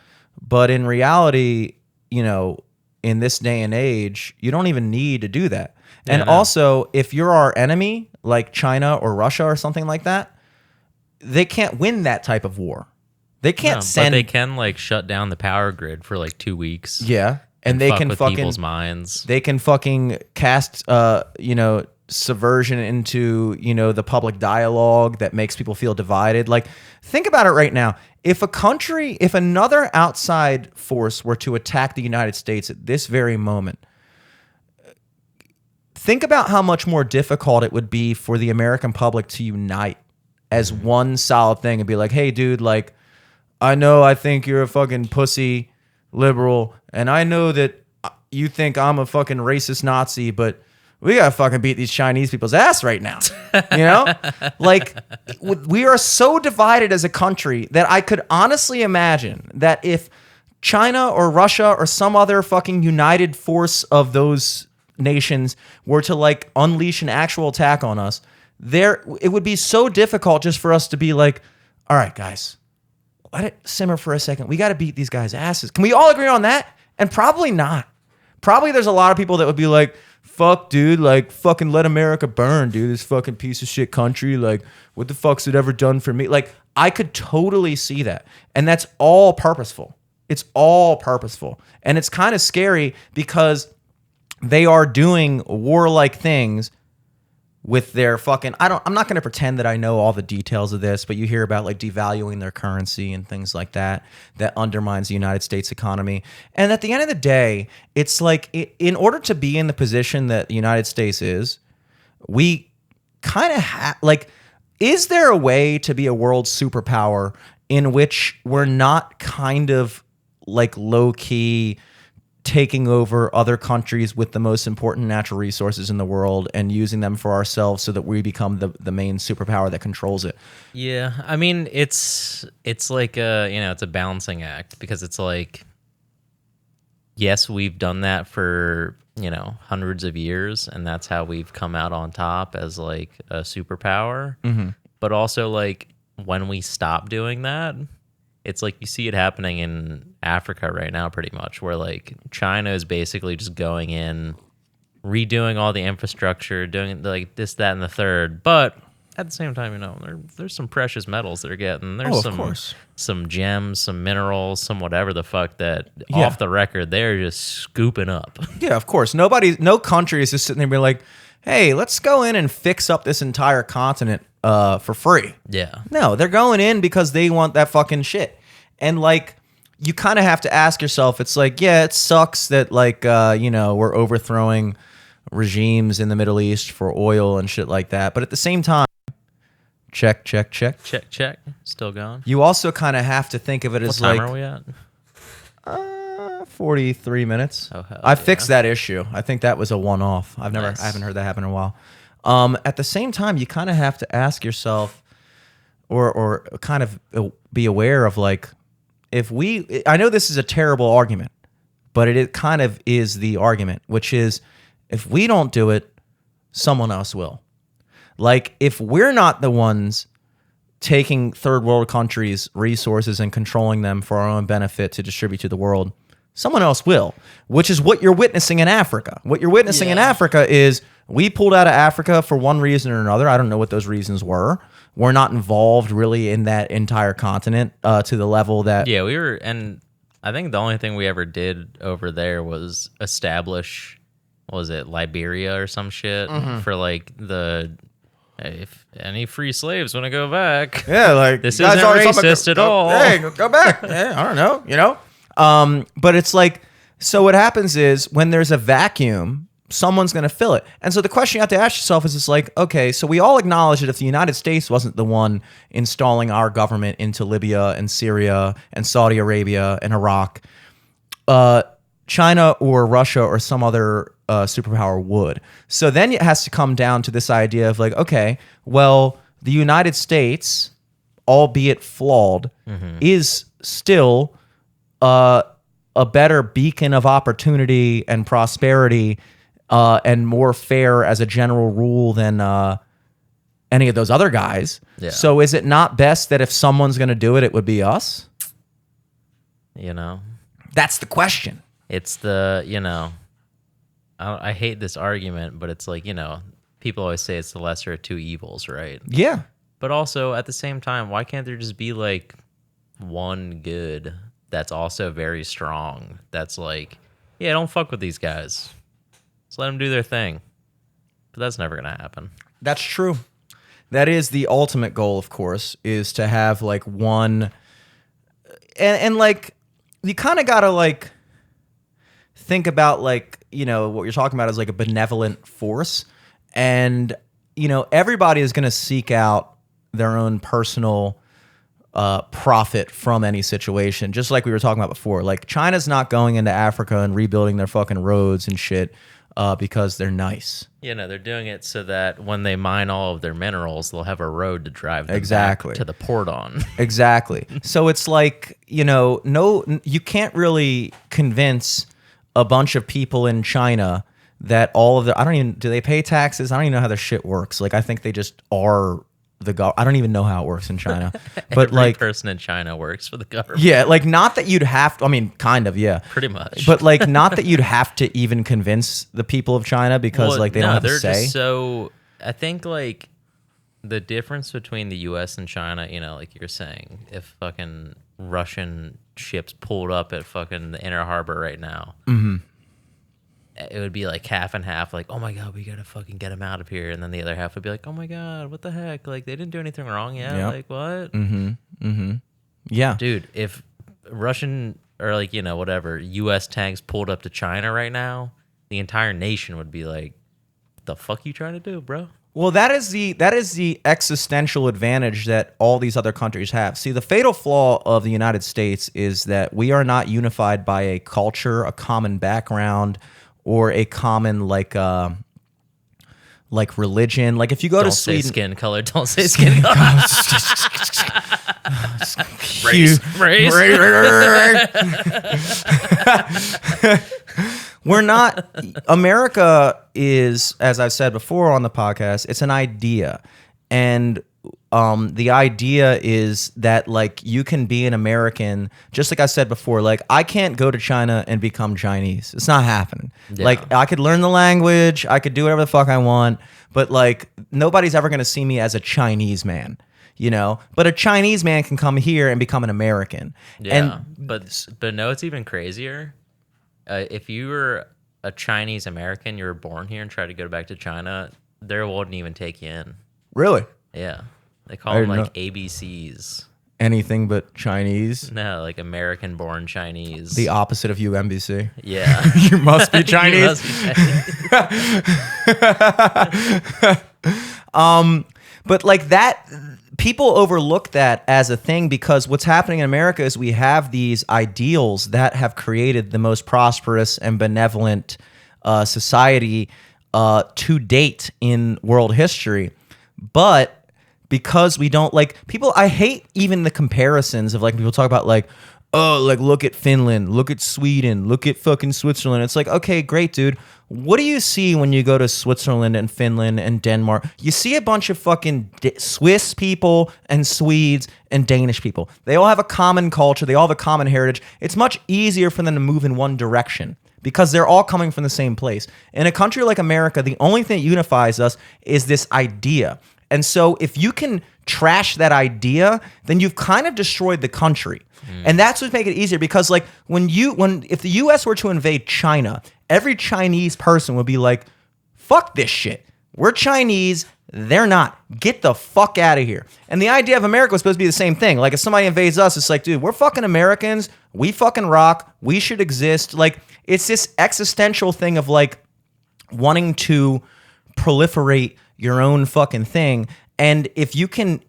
But in reality, in this day and age, you don't even need to do that. Yeah, and also, if you're our enemy, like China or Russia or something like that, they can't win that type of war. They can't send... But they can, like, shut down the power grid for, like, 2 weeks. Yeah. And they can fucking... people's minds. They can fucking cast, subversion into, the public dialogue that makes people feel divided. Like, think about it right now. If another outside force were to attack the United States at this very moment, think about how much more difficult it would be for the American public to unite as one solid thing and be like, hey, dude, like, I think you're a fucking pussy liberal, and I know that you think I'm a fucking racist Nazi, but we gotta fucking beat these Chinese people's ass right now. Like, we are so divided as a country that I could honestly imagine that if China or Russia or some other fucking united force of those nations were to like unleash an actual attack on us, it would be so difficult just for us to be like, all right, guys, let it simmer for a second. We got to beat these guys' asses. Can we all agree on that? And probably not. Probably there's a lot of people that would be like, fuck, dude, like, fucking let America burn, dude. This fucking piece of shit country. Like, what the fuck's it ever done for me? Like, I could totally see that. And that's all purposeful. It's all purposeful. And it's kind of scary because they are doing warlike things with their fucking... I'm not going to pretend that I know all the details of this, but you hear about like devaluing their currency and things like that undermines the United States economy. And at the end of the day, it's like in order to be in the position that the United States is, we kind of like, is there a way to be a world superpower in which we're not kind of like low key taking over other countries with the most important natural resources in the world and using them for ourselves so that we become the main superpower that controls it? Yeah, I mean, it's like it's a balancing act, because it's like, yes, we've done that for, hundreds of years, and that's how we've come out on top as like a superpower. Mm-hmm. But also, like, when we stop doing that, it's like you see it happening in Africa right now pretty much, where like China is basically just going in, redoing all the infrastructure, doing like this, that, and the third. But at the same time, there's some precious metals they're getting. There's some gems, some minerals, some whatever the fuck that off the record they're just scooping up. Yeah, of course. No country is just sitting there and be like, hey, let's go in and fix up this entire continent for free. Yeah. No, they're going in because they want that fucking shit. And like, you kind of have to ask yourself, it's like, yeah, it sucks that like, we're overthrowing regimes in the Middle East for oil and shit like that. But at the same time, check. Still going. You also kind of have to think of it as like... What time are we at? 43 minutes. Oh, hell I fixed that issue. I think that was a one-off. I haven't heard that happen in a while. At the same time, you kind of have to ask yourself, or kind of be aware of like, I know this is a terrible argument, but it kind of is the argument, which is, if we don't do it, someone else will. Like, if we're not the ones taking third world countries' resources and controlling them for our own benefit to distribute to the world, someone else will, which is what you're witnessing in Africa. What you're witnessing in Africa is, we pulled out of Africa for one reason or another. I don't know what those reasons were. We're not involved really in that entire continent to the level that... Yeah, we were, and I think the only thing we ever did over there was establish, what was it, Liberia or some shit, for like if any free slaves want to go back. Yeah, like, this isn't racist at all. Hey, go back. Yeah, I don't know, But it's like, so what happens is, when there's a vacuum, someone's going to fill it. And so the question you have to ask yourself is, it's like, okay, so we all acknowledge that if the United States wasn't the one installing our government into Libya and Syria and Saudi Arabia and Iraq, China or Russia or some other superpower would. So then it has to come down to this idea of like, okay, well, the United States, albeit flawed, is still a better beacon of opportunity and prosperity and more fair as a general rule than any of those other guys. Yeah. So is it not best that if someone's going to do it, it would be us? That's the question. It's the, I hate this argument, but it's like, people always say it's the lesser of two evils, right? Yeah. But also, at the same time, why can't there just be like one good that's also very strong, that's like, yeah, don't fuck with these guys. Just let them do their thing. But that's never going to happen. That's true. That is the ultimate goal, of course, is to have like one... And like, you kind of got to like... think about like, what you're talking about is like a benevolent force, and everybody is going to seek out their own personal profit from any situation, just like we were talking about before. Like, China's not going into Africa and rebuilding their fucking roads and shit because they're nice. They're doing it so that when they mine all of their minerals, they'll have a road to drive them back to the port on. Exactly. So it's like, no, you can't really convince a bunch of people in China that all of the, do they pay taxes? I don't even know how their shit works. Like, I think they just are I don't even know how it works in China. But Every like, person in China works for the government. Yeah, like, not that you'd have to, kind of, yeah. Pretty much. But like, not that you'd have to even convince the people of China because like they don't have a say. Just so, I think like the difference between the US and China, like you're saying, if fucking Russian ships pulled up at fucking the inner harbor right now, it would be like half and half, like, oh my God, we gotta fucking get them out of here. And then the other half would be like, oh my God, what the heck? Like, they didn't do anything wrong yet. Yep. Like, what? Yeah. Dude, if Russian or like, whatever, US tanks pulled up to China right now, the entire nation would be like, the fuck you trying to do, bro? Well, that is the existential advantage that all these other countries have. See, the fatal flaw of the United States is that we are not unified by a culture, a common background, or a common like religion. Like if you go to Sweden, say skin color. Don't say skin color. Race. We're not. America is, as I've said before on the podcast, it's an idea, and the idea is that like you can be an American, just like I said before. Like I can't go to China and become Chinese. It's not happening. Yeah. Like I could learn the language, I could do whatever the fuck I want, but like nobody's ever gonna see me as a Chinese man. You know, but a Chinese man can come here and become an American. Yeah, but no, it's even crazier. If you were a Chinese American, you were born here and tried to go back to China, they wouldn't even take you in. Really? Yeah. They call them like ABCs. Anything but Chinese? No, like American-born Chinese. The opposite of UMBC. Yeah. You must be Chinese. You must be Chinese. But like that, people overlook that as a thing because what's happening in America is we have these ideals that have created the most prosperous and benevolent society to date in world history. But because we don't like people, I hate even the comparisons of like people talk about like, oh, like look at Finland, look at Sweden, look at fucking Switzerland. It's like, okay, great, dude. What do you see when you go to Switzerland and Finland and Denmark? You see a bunch of fucking Swiss people and Swedes and Danish people. They all have a common culture. They all have a common heritage. It's much easier for them to move in one direction because they're all coming from the same place. In a country like America, the only thing that unifies us is this idea. And so if you can trash that idea, then you've kind of destroyed the country. And that's what makes it easier because like if the US were to invade China, every Chinese person would be like, fuck this shit. We're Chinese. They're not. Get the fuck out of here. And the idea of America was supposed to be the same thing. Like if somebody invades us, it's like, dude, we're fucking Americans. We fucking rock. We should exist. Like it's this existential thing of like wanting to proliferate your own fucking thing. And if you can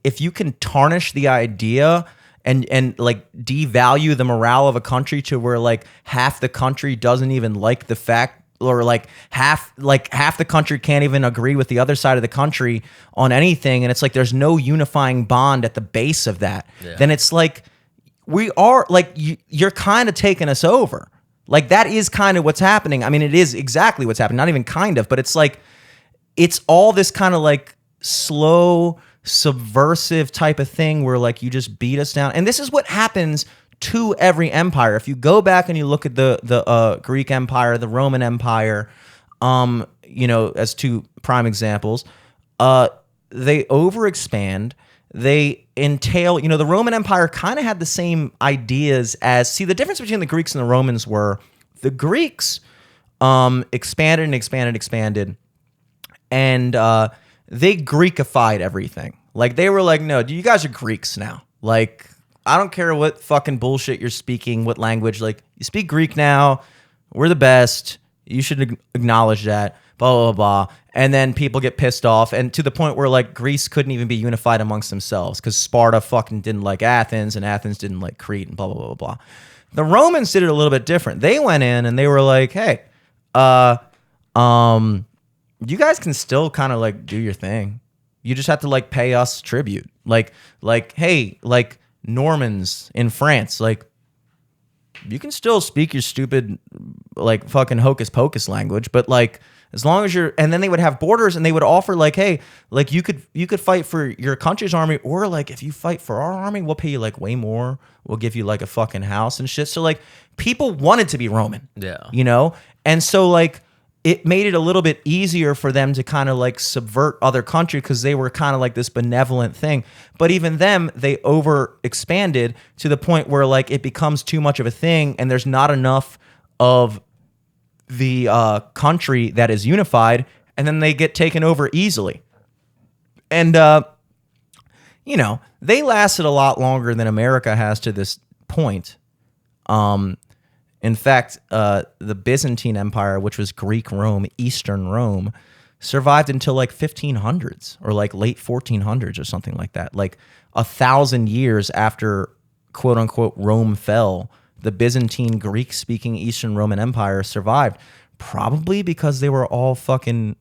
tarnish the idea and like devalue the morale of a country to where like half the country doesn't even like the fact, or like half the country can't even agree with the other side of the country on anything, and it's like there's no unifying bond at the base of that, then it's like we are like you're kind of taking us over. Like that is kind of what's happening. I mean, it is exactly what's happening. Not even kind of, but it's like it's all this kind of like slow subversive type of thing where like you just beat us down. And this is what happens to every empire. If you go back and you look at the Greek Empire, the Roman Empire, as two prime examples, they overexpand. They entail, the Roman Empire kind of had the same ideas as, see, the difference between the Greeks and the Romans were the Greeks expanded and expanded, and they Greekified everything. Like they were like, no, you guys are Greeks now. Like, I don't care what fucking bullshit you're speaking, what language. Like, you speak Greek now. We're the best. You should acknowledge that. Blah, blah, blah. And then people get pissed off. And to the point where, like, Greece couldn't even be unified amongst themselves because Sparta fucking didn't like Athens and Athens didn't like Crete and blah, blah, blah, blah. The Romans did it a little bit different. They went in and they were like, hey, you guys can still kind of, like, do your thing. You just have to, like, pay us tribute. Like, hey, like, Normans in France, like, you can still speak your stupid, like, fucking hocus pocus language, but, like, as long as you're, and then they would have borders and they would offer, like, hey, like, you could fight for your country's army, or, like, if you fight for our army, we'll pay you, like, way more. We'll give you, like, a fucking house and shit. So, like, people wanted to be Roman. Yeah. And so, like, it made it a little bit easier for them to kind of like subvert other countries because they were kind of like this benevolent thing. But even them, they overexpanded to the point where like it becomes too much of a thing and there's not enough of the country that is unified, and then they get taken over easily. And, they lasted a lot longer than America has to this point. In fact, the Byzantine Empire, which was Greek Rome, Eastern Rome, survived until like 1500s or like late 1400s or something like that. Like 1,000 years after quote unquote Rome fell, the Byzantine Greek speaking Eastern Roman Empire survived, probably because they were all fucking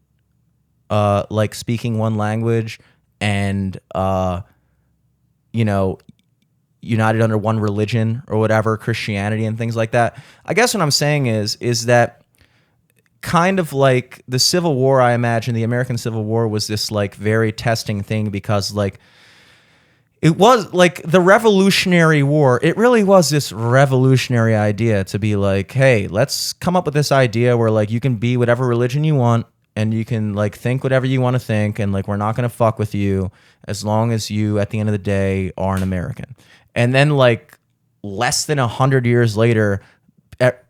like speaking one language and you know, united under one religion or whatever, Christianity and things like that. I guess what I'm saying is that kind of like the Civil War, I imagine the American Civil War was this like very testing thing because like it was like the Revolutionary War. It really was this revolutionary idea to be like, hey, let's come up with this idea where like you can be whatever religion you want and you can like think whatever you want to think and like we're not going to fuck with you as long as you at the end of the day are an American. And then like less than 100 years later,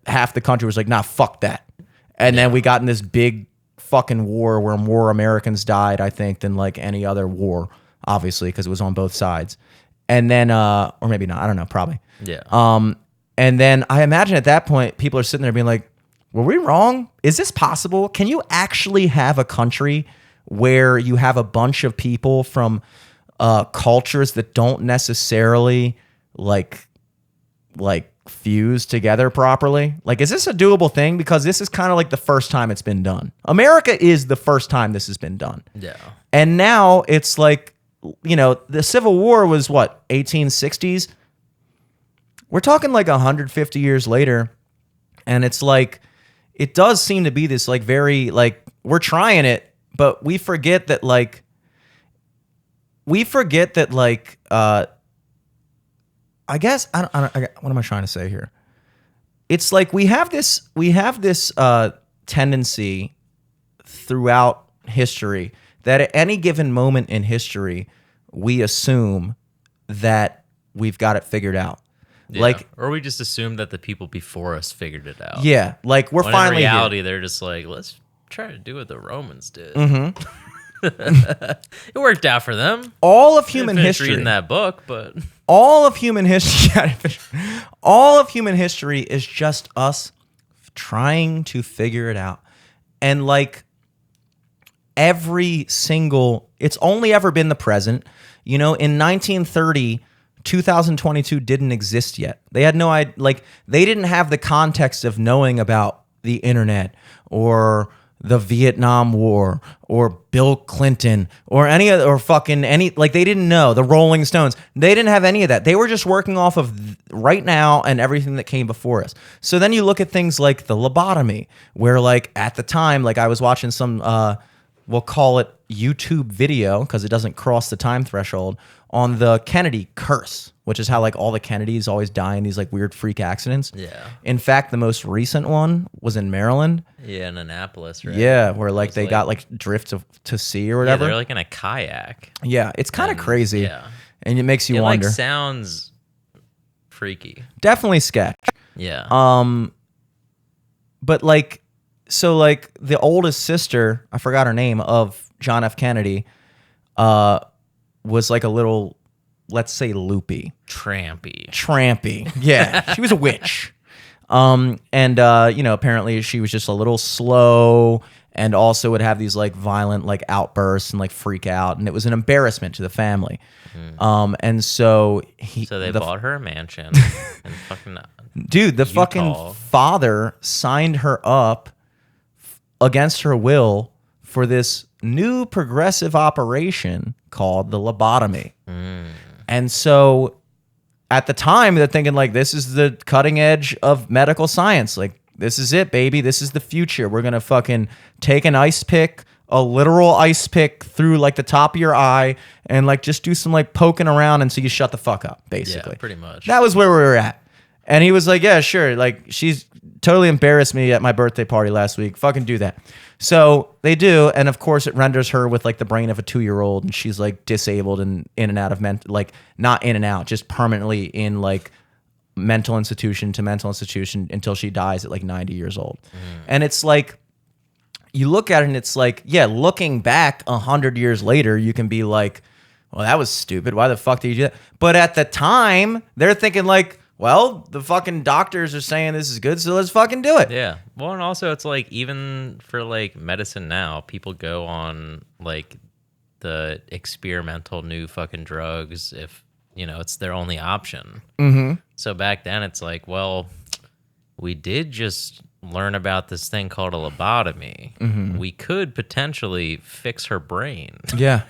half the country was like, nah, fuck that. And then we got in this big fucking war where more Americans died, I think, than like any other war, obviously, because it was on both sides. And then, or maybe not, I don't know, probably. Yeah. And then I imagine at that point, people are sitting there being like, were we wrong? Is this possible? Can you actually have a country where you have a bunch of people from cultures that don't necessarily like fuse together properly? Like, is this a doable thing? Because this is kind of like the first time it's been done. America is the first time this has been done. Yeah. And now it's like, you know, the Civil War was what, 1860s? We're talking like 150 years later. And it's like, it does seem to be this like very, like, we're trying it, but we forget that I guess what am I trying to say here? It's like we have this tendency throughout history that at any given moment in history we assume that we've got it figured out. Yeah. Like, or we just assume that the people before us figured it out. Yeah, like we're when finally in reality here. They're just like, let's try to do what the Romans did. Mm-hmm. It worked out for them. All of human history reading that book, but all of human history is just us trying to figure it out. And like it's only ever been the present. You know, in 1930, 2022 didn't exist yet. They had no idea, like they didn't have the context of knowing about the internet or the Vietnam War or Bill Clinton or any like they didn't know the Rolling Stones. They didn't have any of that. They were just working off of right now and everything that came before us. So then you look at things like the lobotomy, where like at the time, like I was watching some, we'll call it YouTube video because it doesn't cross the time threshold, on the Kennedy curse, which is how like all the Kennedys always die in these like weird freak accidents. Yeah. In fact, the most recent one was in Maryland. Yeah, in Annapolis, right? Yeah, where like they got like drift to sea or whatever. Yeah, they're like in a kayak. Yeah, it's kind of crazy. Yeah. And it makes you it wonder. Like sounds freaky. Definitely sketch. Yeah. But like, so like the oldest sister, I forgot her name, of John F. Kennedy, was like a little, let's say, loopy. Trampy. Yeah. She was a witch. And you know, apparently she was just a little slow and also would have these like violent like outbursts and like freak out. And it was an embarrassment to the family. And so they bought her a mansion and fucking dude, the fucking father signed her up against her will for this new progressive operation called the lobotomy. And so at the time they're thinking like, this is the cutting edge of medical science. Like, this is it, baby. This is the future. We're going to fucking take an ice pick, a literal ice pick through like the top of your eye and like just do some like poking around until you shut the fuck up, basically. Yeah, pretty much. That was where we were at. And he was like, yeah, sure. Like, she's totally embarrassed me at my birthday party last week. Fucking do that. So they do. And of course it renders her with like the brain of a 2-year-old. And she's like disabled and in and out of like not in and out, just permanently in like mental institution to mental institution until she dies at like 90 years old. And it's like, you look at it and it's like, yeah, looking back 100 years later, you can be like, well, that was stupid. Why the fuck did you do that? But at the time, they're thinking like, well, the fucking doctors are saying this is good, so let's fucking do it. Yeah. Well, and also it's like even for like medicine now, people go on like the experimental new fucking drugs if, it's their only option. Mm-hmm. So back then it's like, well, we did just learn about this thing called a lobotomy. Mm-hmm. We could potentially fix her brain. Yeah.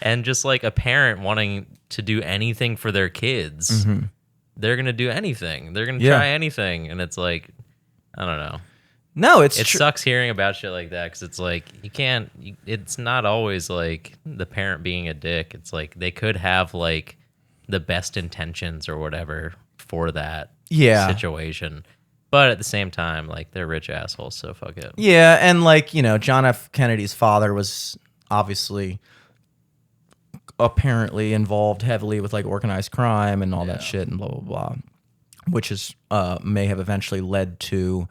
And just like a parent wanting to do anything for their kids, they're going to do anything. They're going to try anything. And it's like, I don't know. No, it sucks hearing about shit like that because it's like it's not always like the parent being a dick. It's like they could have like the best intentions or whatever for that situation. But at the same time, like they're rich assholes, so fuck it. Yeah, and like, John F. Kennedy's father was obviously apparently involved heavily with like organized crime and all that shit and blah, blah, blah, which is may have eventually led to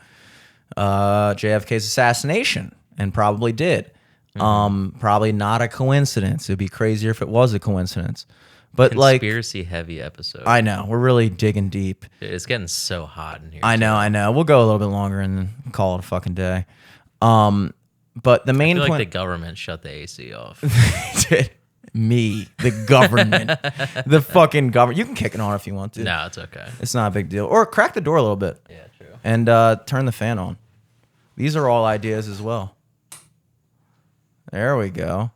JFK's assassination and probably did. Probably not a coincidence. It'd be crazier if it was a coincidence. But conspiracy heavy episode. I know. We're really digging deep. It's getting so hot in here. I know. We'll go a little bit longer and then call it a fucking day. But the main I feel point, like the government shut the AC off. did. Me, the government, the fucking government. You can kick it on if you want to. No, it's okay. It's not a big deal. Or crack the door a little bit. Yeah, true. And turn the fan on. These are all ideas as well. There we go.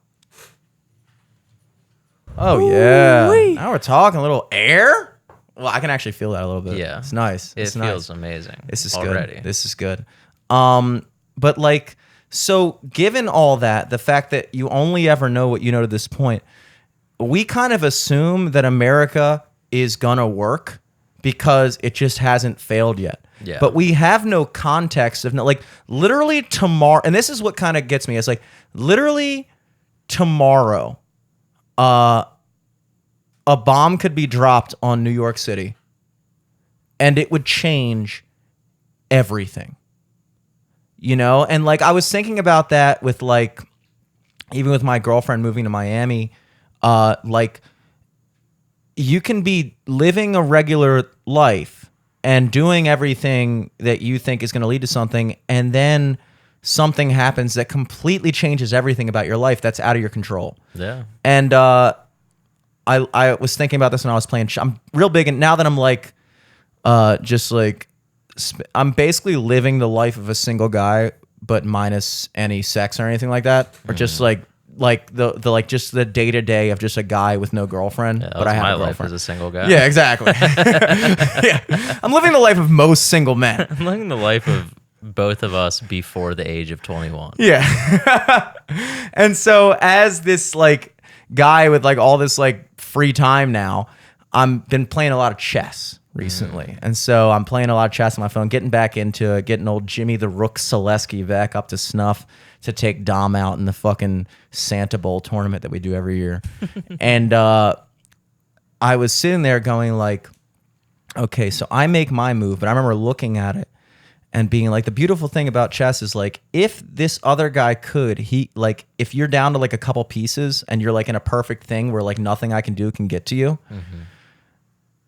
Oh, yeah. Now we're talking a little air. Well, I can actually feel that a little bit. Yeah. It's nice. It feels amazing. This is already. Good. This is good. But like, so given all that, the fact that you only ever know what you know to this point, we kind of assume that America is gonna work because it just hasn't failed yet. Yeah. But we have no context of like literally tomorrow, and this is what kind of gets me. It's like literally tomorrow, a bomb could be dropped on New York City, and it would change everything. And like I was thinking about that with like, even with my girlfriend moving to Miami, like you can be living a regular life and doing everything that you think is going to lead to something, and then something happens that completely changes everything about your life that's out of your control. Yeah. And I was thinking about this when I was playing. I'm real big, and now that I'm like, just like. I'm basically living the life of a single guy, but minus any sex or anything like that, or just like the just the day to day of just a guy with no girlfriend. Yeah, but I have my a girlfriend. life as a single guy. Yeah, exactly. Yeah, I'm living the life of most single men. I'm living the life of both of us before the age of 21. Yeah. And so as this like guy with like all this like free time now, I've been playing a lot of chess recently. And so I'm playing a lot of chess on my phone, getting back into it, getting old Jimmy the Rook Selesky back up to snuff to take Dom out in the fucking Santa Bowl tournament that we do every year. And I was sitting there going like, okay, so I make my move, but I remember looking at it and being like, the beautiful thing about chess is like, if this other guy could, if you're down to like a couple pieces and you're like in a perfect thing where like nothing I can do can get to you,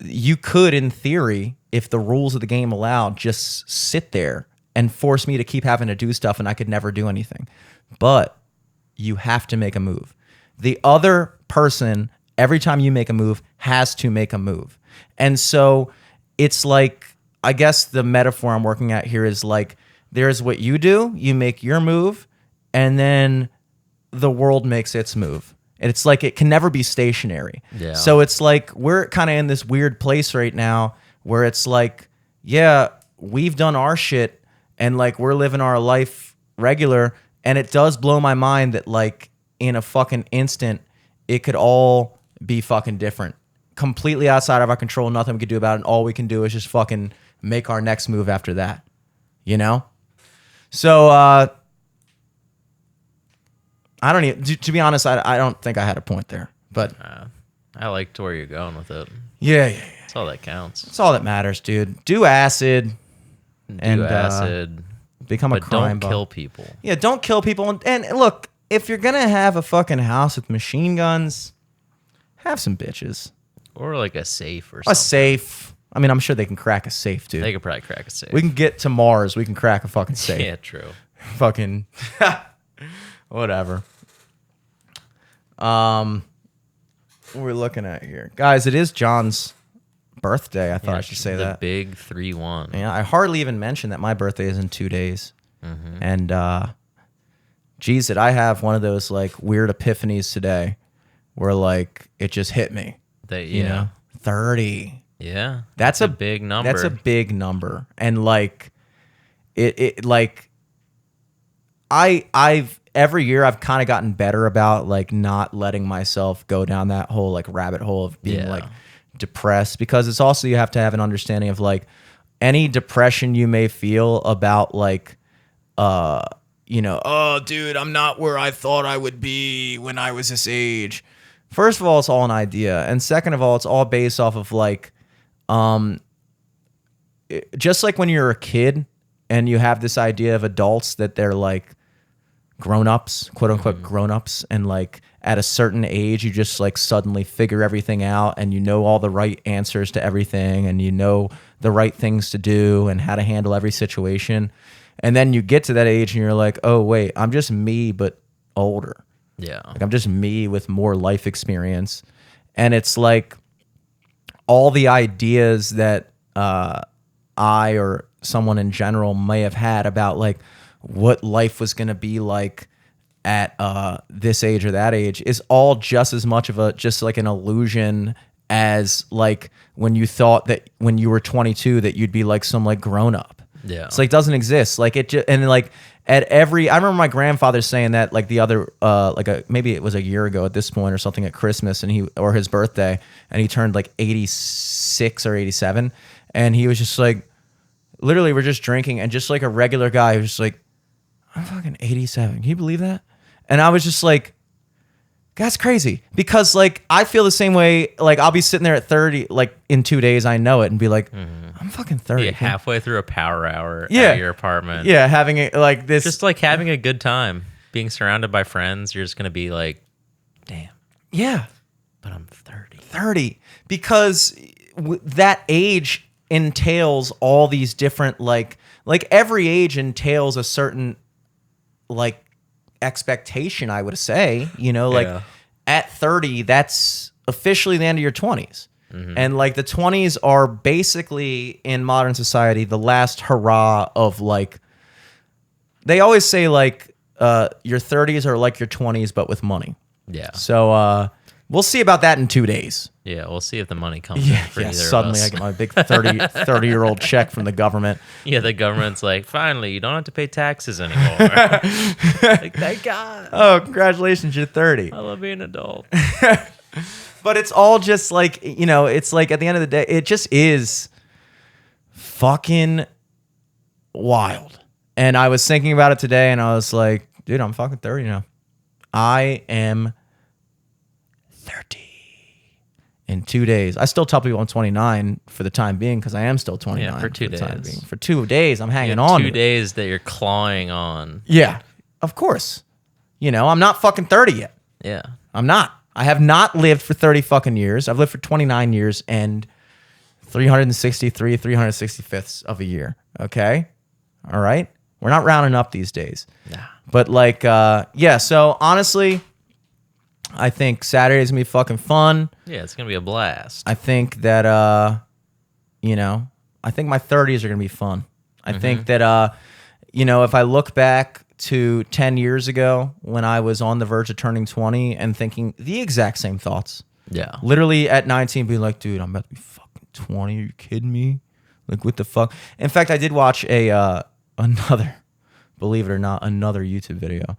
you could, in theory, if the rules of the game allowed, just sit there and force me to keep having to do stuff and I could never do anything. But you have to make a move. The other person, every time you make a move, has to make a move. And so it's like, I guess the metaphor I'm working at here is like, there's what you do, you make your move, and then the world makes its move. And it's like it can never be stationary. Yeah. So it's like we're kind of in this weird place right now where it's like, yeah, we've done our shit and like we're living our life regular. And it does blow my mind that like in a fucking instant, it could all be fucking different. Completely outside of our control, nothing we could do about it. And all we can do is just fucking make our next move after that. So, I don't even, to be honest, I don't think I had a point there, but I liked where you're going with it. Yeah. That's all that counts. That's all that matters, dude. Do acid. Become a crime don't kill people. Yeah, don't kill people. And look, if you're going to have a fucking house with machine guns, have some bitches. Or like a safe or something. I mean, I'm sure they can crack a safe, dude. They could probably crack a safe. We can get to Mars. We can crack a fucking safe. Yeah, true. Fucking whatever. What we're looking at here, guys. It is John's birthday. I thought I should say that. The big 3-1. Yeah, I hardly even mentioned that my birthday is in 2 days. And geez, did I have one of those like weird epiphanies today, where like it just hit me. You know, 30. Yeah, that's a big number. That's a big number, and like it like I've every year I've kind of gotten better about like not letting myself go down that whole like rabbit hole of being like depressed, because it's also, you have to have an understanding of like any depression you may feel about like you know, oh dude, I'm not where I thought I would be when I was this age. First of all, it's all an idea, and second of all, it's all based off of like just like when you're a kid and you have this idea of adults that they're like grown-ups, quote unquote grown-ups, and like at a certain age you just like suddenly figure everything out and you know all the right answers to everything and you know the right things to do and how to handle every situation. And then you get to that age and you're like, oh wait, I'm just me but older. Yeah. Like I'm just me with more life experience. And it's like all the ideas that I or someone in general may have had about like what life was going to be like at this age or that age is all just as much of a just like an illusion as like when you thought that when you were 22 that you'd be like some like grown up. Yeah. It's like doesn't exist. Like it just, and like at every, I remember my grandfather saying that like the other maybe it was a year ago at this point or something at Christmas, and or his birthday, and he turned like 86 or 87, and he was just like, literally we're just drinking and just like a regular guy who was just like, I'm fucking 87. Can you believe that? And I was just like, that's crazy, because like I feel the same way. Like I'll be sitting there at 30, like in 2 days, I know it, and be like, I'm fucking 30. Yeah, halfway through a power hour at your apartment. Yeah, having it like this, just like having a good time, being surrounded by friends. You're just gonna be like, damn. Yeah, but I'm 30. 30, because that age entails all these different like every age entails a certain like expectation, I would say, you know, like at 30 that's officially the end of your 20s. And like the 20s are basically in modern society the last hurrah of like, they always say like your 30s are like your 20s but with money. Yeah, so we'll see about that in 2 days. Yeah, we'll see if the money comes in for either suddenly of us. I get my big 30-year-old check from the government. Yeah, the government's like, finally, you don't have to pay taxes anymore. Like, thank God. Oh, congratulations, you're 30. I love being an adult. But it's all just like, you know, it's like at the end of the day, it just is fucking wild. And I was thinking about it today and I was like, dude, I'm fucking 30 now. I am 30 in 2 days. I still tell people I'm 29 for the time being because I am still 29. Yeah, for 2 days. Time being. For 2 days, I'm hanging on. on. 2 days that you're clawing on. Yeah, of course. You know, I'm not fucking 30 yet. Yeah. I'm not. I have not lived for 30 fucking years. I've lived for 29 years and 365ths of a year. Okay? All right? We're not rounding up these days. Nah. But like, yeah, so honestly, I think Saturday's gonna be fucking fun. Yeah, it's gonna be a blast. I think that, you know, I think my 30s are gonna be fun. I think that, you know, if I look back to 10 years ago when I was on the verge of turning 20 and thinking the exact same thoughts. Yeah. Literally at 19 being like, dude, I'm about to be fucking 20. Are you kidding me? Like, what the fuck? In fact, I did watch another, believe it or not, another YouTube video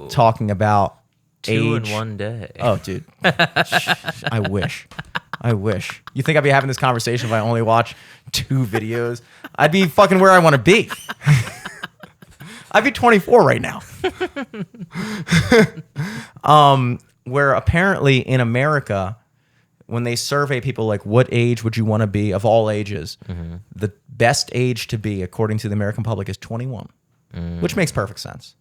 talking about Two age. in one day. Oh, dude. I wish. You think I'd be having this conversation if I only watch 2 videos? I'd be fucking where I want to be. I'd be 24 right now. Where apparently in America, when they survey people like what age would you want to be of all ages, the best age to be according to the American public is 21, which makes perfect sense.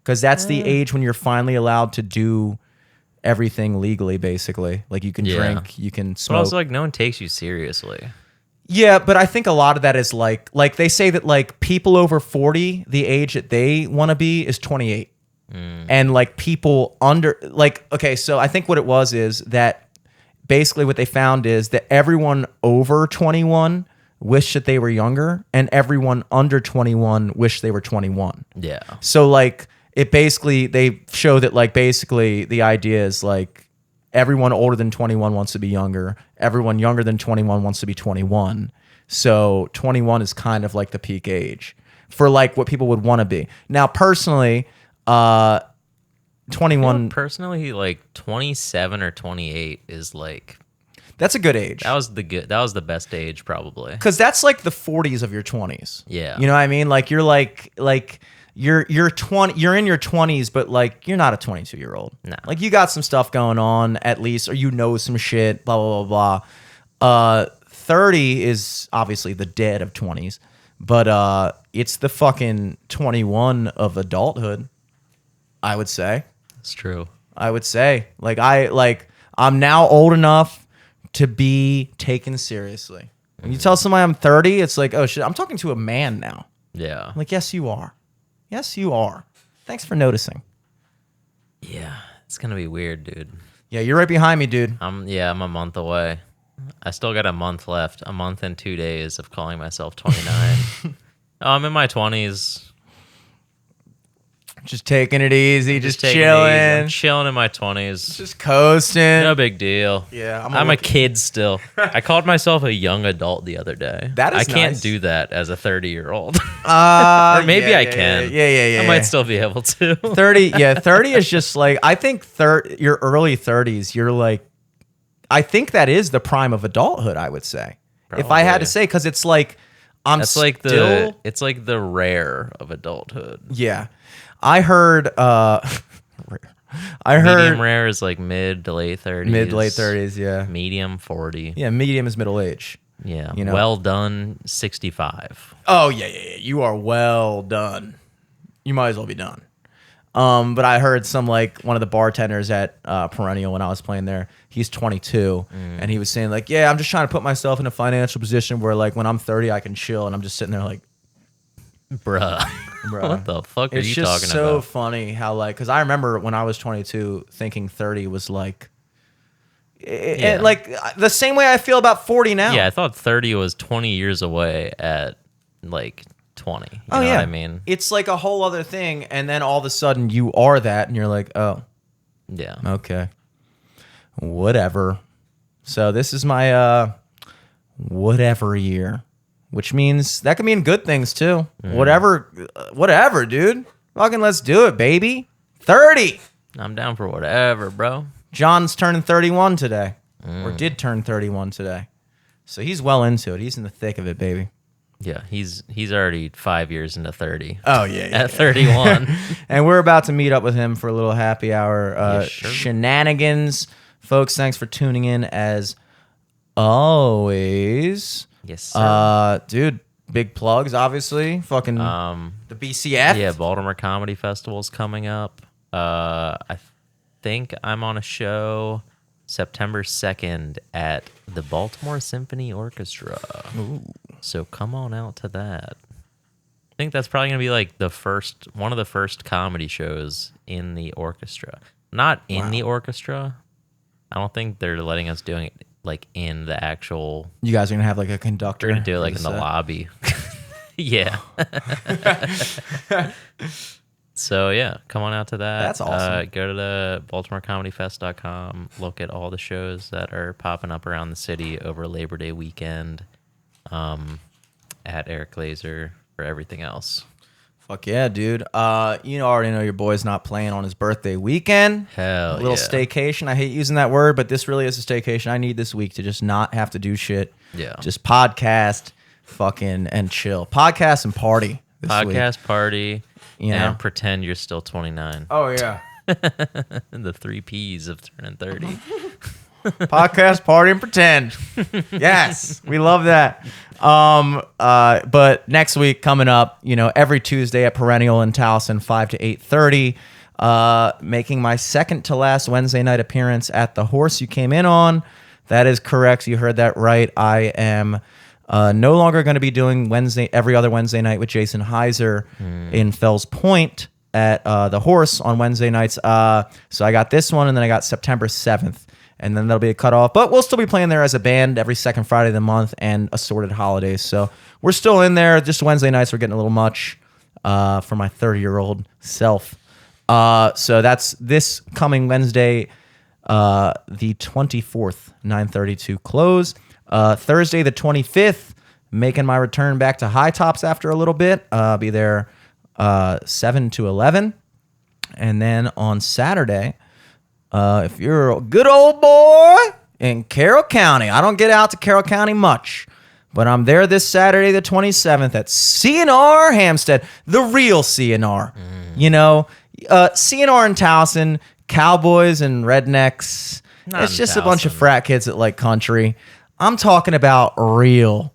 Because that's the age when you're finally allowed to do everything legally, basically. Like you can drink, you can smoke. But also, like, no one takes you seriously. Yeah, but I think a lot of that is like they say that like people over 40, the age that they want to be is 28. And like people under like, okay, so I think what it was is that basically what they found is that everyone over 21 wished that they were younger and everyone under 21 wished they were 21. Yeah. So like it basically, they show that like basically the idea is like everyone older than 21 wants to be younger. Everyone younger than 21 wants to be 21. So 21 is kind of like the peak age for like what people would want to be. Now, personally, 21. Personally, like 27 or 28 is like, that's a good age. that was the best age probably. Because that's like the 40s of your 20s. Yeah. You know what I mean? Like you're you're 20, you're in your 20s, but like you're not a 22-year-old. No. Like you got some stuff going on at least, or you know some shit, blah, blah, blah, blah. 30 is obviously the dead of 20s, but it's the fucking 21 of adulthood, I would say. It's true. I would say. I'm now old enough to be taken seriously. When you tell somebody I'm 30, it's like, oh shit, I'm talking to a man now. Yeah. I'm like, yes, you are. Yes, you are. Thanks for noticing. Yeah. It's gonna be weird, dude. Yeah, you're right behind me, dude. I'm a month away. I still got a month left. A month and 2 days of calling myself 29. I'm in my 20s. Just taking it easy, just taking it easy. I'm chilling. chilling in my 20s. Just coasting. No big deal. Yeah, I'm a kid still. I called myself a young adult the other day. That is I can't nice. do that as a 30-year-old. Or maybe I can. Yeah. I might still be able to. 30, 30 is just like, I think your early 30s, you're like, I think that is the prime of adulthood, I would say. If I had to say, because it's like, it's like the rare of adulthood. Yeah. I heard Medium rare is like mid to late 30s. Mid to late 30s, yeah. Medium 40. Yeah, medium is middle age. Yeah. You know? Well done 65. Oh, yeah. You are well done. You might as well be done. But I heard one of the bartenders at Perennial when I was playing there, he's 22, and he was saying like, yeah, I'm just trying to put myself in a financial position where like when I'm 30, I can chill, and I'm just sitting there like, Bruh. What the fuck are you talking about? It's just so funny how like, because I remember when I was 22 thinking 30 was like, like the same way I feel about 40 now. Yeah, I thought 30 was 20 years away at like 20. You know what I mean? It's like a whole other thing, and then all of a sudden you are that, and you're like, oh. Yeah. Okay. Whatever. So this is my whatever year. Which means that can mean good things too. Whatever, dude. Fucking let's do it, baby. 30. I'm down for whatever, bro. John's turning 31 today. Or did turn 31 today. So he's well into it. He's in the thick of it, baby. Yeah, he's already 5 years into 30. Oh, yeah. At 31. And we're about to meet up with him for a little happy hour Sure. shenanigans. Folks, thanks for tuning in as always. Yes, sir. Dude, big plugs, obviously. Fucking the BCF. Yeah, Baltimore Comedy Festival's coming up. I think I'm on a show September 2nd at the Baltimore Symphony Orchestra. Ooh. So come on out to that. I think that's probably going to be like one of the first comedy shows in the orchestra. Not in the orchestra. I don't think they're letting us doing it like in the actual. You guys are gonna have like a conductor. We're gonna do it like in the lobby. Yeah. So yeah, come on out to that. That's awesome. Go to the BaltimoreComedyFest.com. Look at all the shows that are popping up around the city over Labor Day weekend. At Eric Glazer for everything else. Fuck yeah, dude. You already know your boy's not playing on his birthday weekend. Hell a little staycation. I hate using that word, but this really is a staycation. I need this week to just not have to do shit. Yeah. Just podcast, fucking, and chill. Podcast and party this Podcast, week. Party, You know? and pretend you're still 29. Oh, yeah. The 3 Ps of turning 30. Podcast, party, and pretend. Yes, we love that. But next week coming up, every Tuesday at Perennial in Towson, 5 to 8:30. Making my second to last Wednesday night appearance at the Horse you came in on. That is correct. You heard that right. I am No longer going to be doing every other Wednesday night with Jason Heiser in Fells Point at the Horse on Wednesday nights. So I got this one, and then I got September 7th. And then there'll be a cutoff. But we'll still be playing there as a band every second Friday of the month and assorted holidays. So we're still in there. Just Wednesday nights, we're getting a little much for my 30-year-old self. So that's this coming Wednesday, the 24th, 9:30 to close. Thursday, the 25th, making my return back to High Tops after a little bit. I'll be there 7 to 11. And then on Saturday, if you're a good old boy in Carroll County, I don't get out to Carroll County much, but I'm there this Saturday, the 27th at CNR Hampstead, the real CNR. You know, CNR in Towson, cowboys and rednecks. It's just a bunch of frat kids that like country. I'm talking about real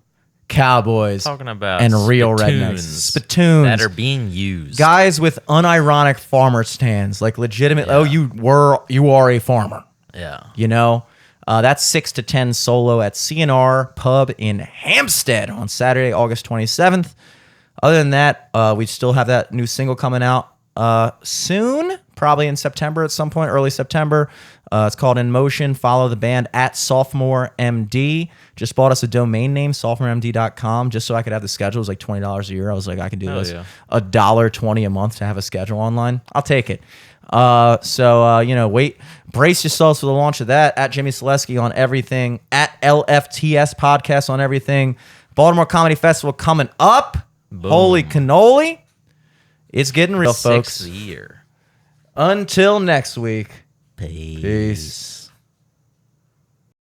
cowboys and real rednecks. Spittoons. That are being used. Guys with unironic farmer stands. Like legitimate, you are a farmer. Yeah. You know? That's 6 to 10 solo at CNR Pub in Hampstead on Saturday, August 27th. Other than that, we still have that new single coming out soon, probably in September at some point, early September. It's called In Motion. Follow the band at Sophomore MD. Just bought us a domain name, sophomoremd.com, just so I could have the schedule. It was like $20 a year. I was like, I can do this. Yeah. $1.20 a month to have a schedule online. I'll take it. Brace yourselves for the launch of that. At Jimmy Selesky on everything. At LFTS Podcast on everything. Baltimore Comedy Festival coming up. Boom. Holy cannoli. It's getting real, folks. 6th year. Until next week. Peace.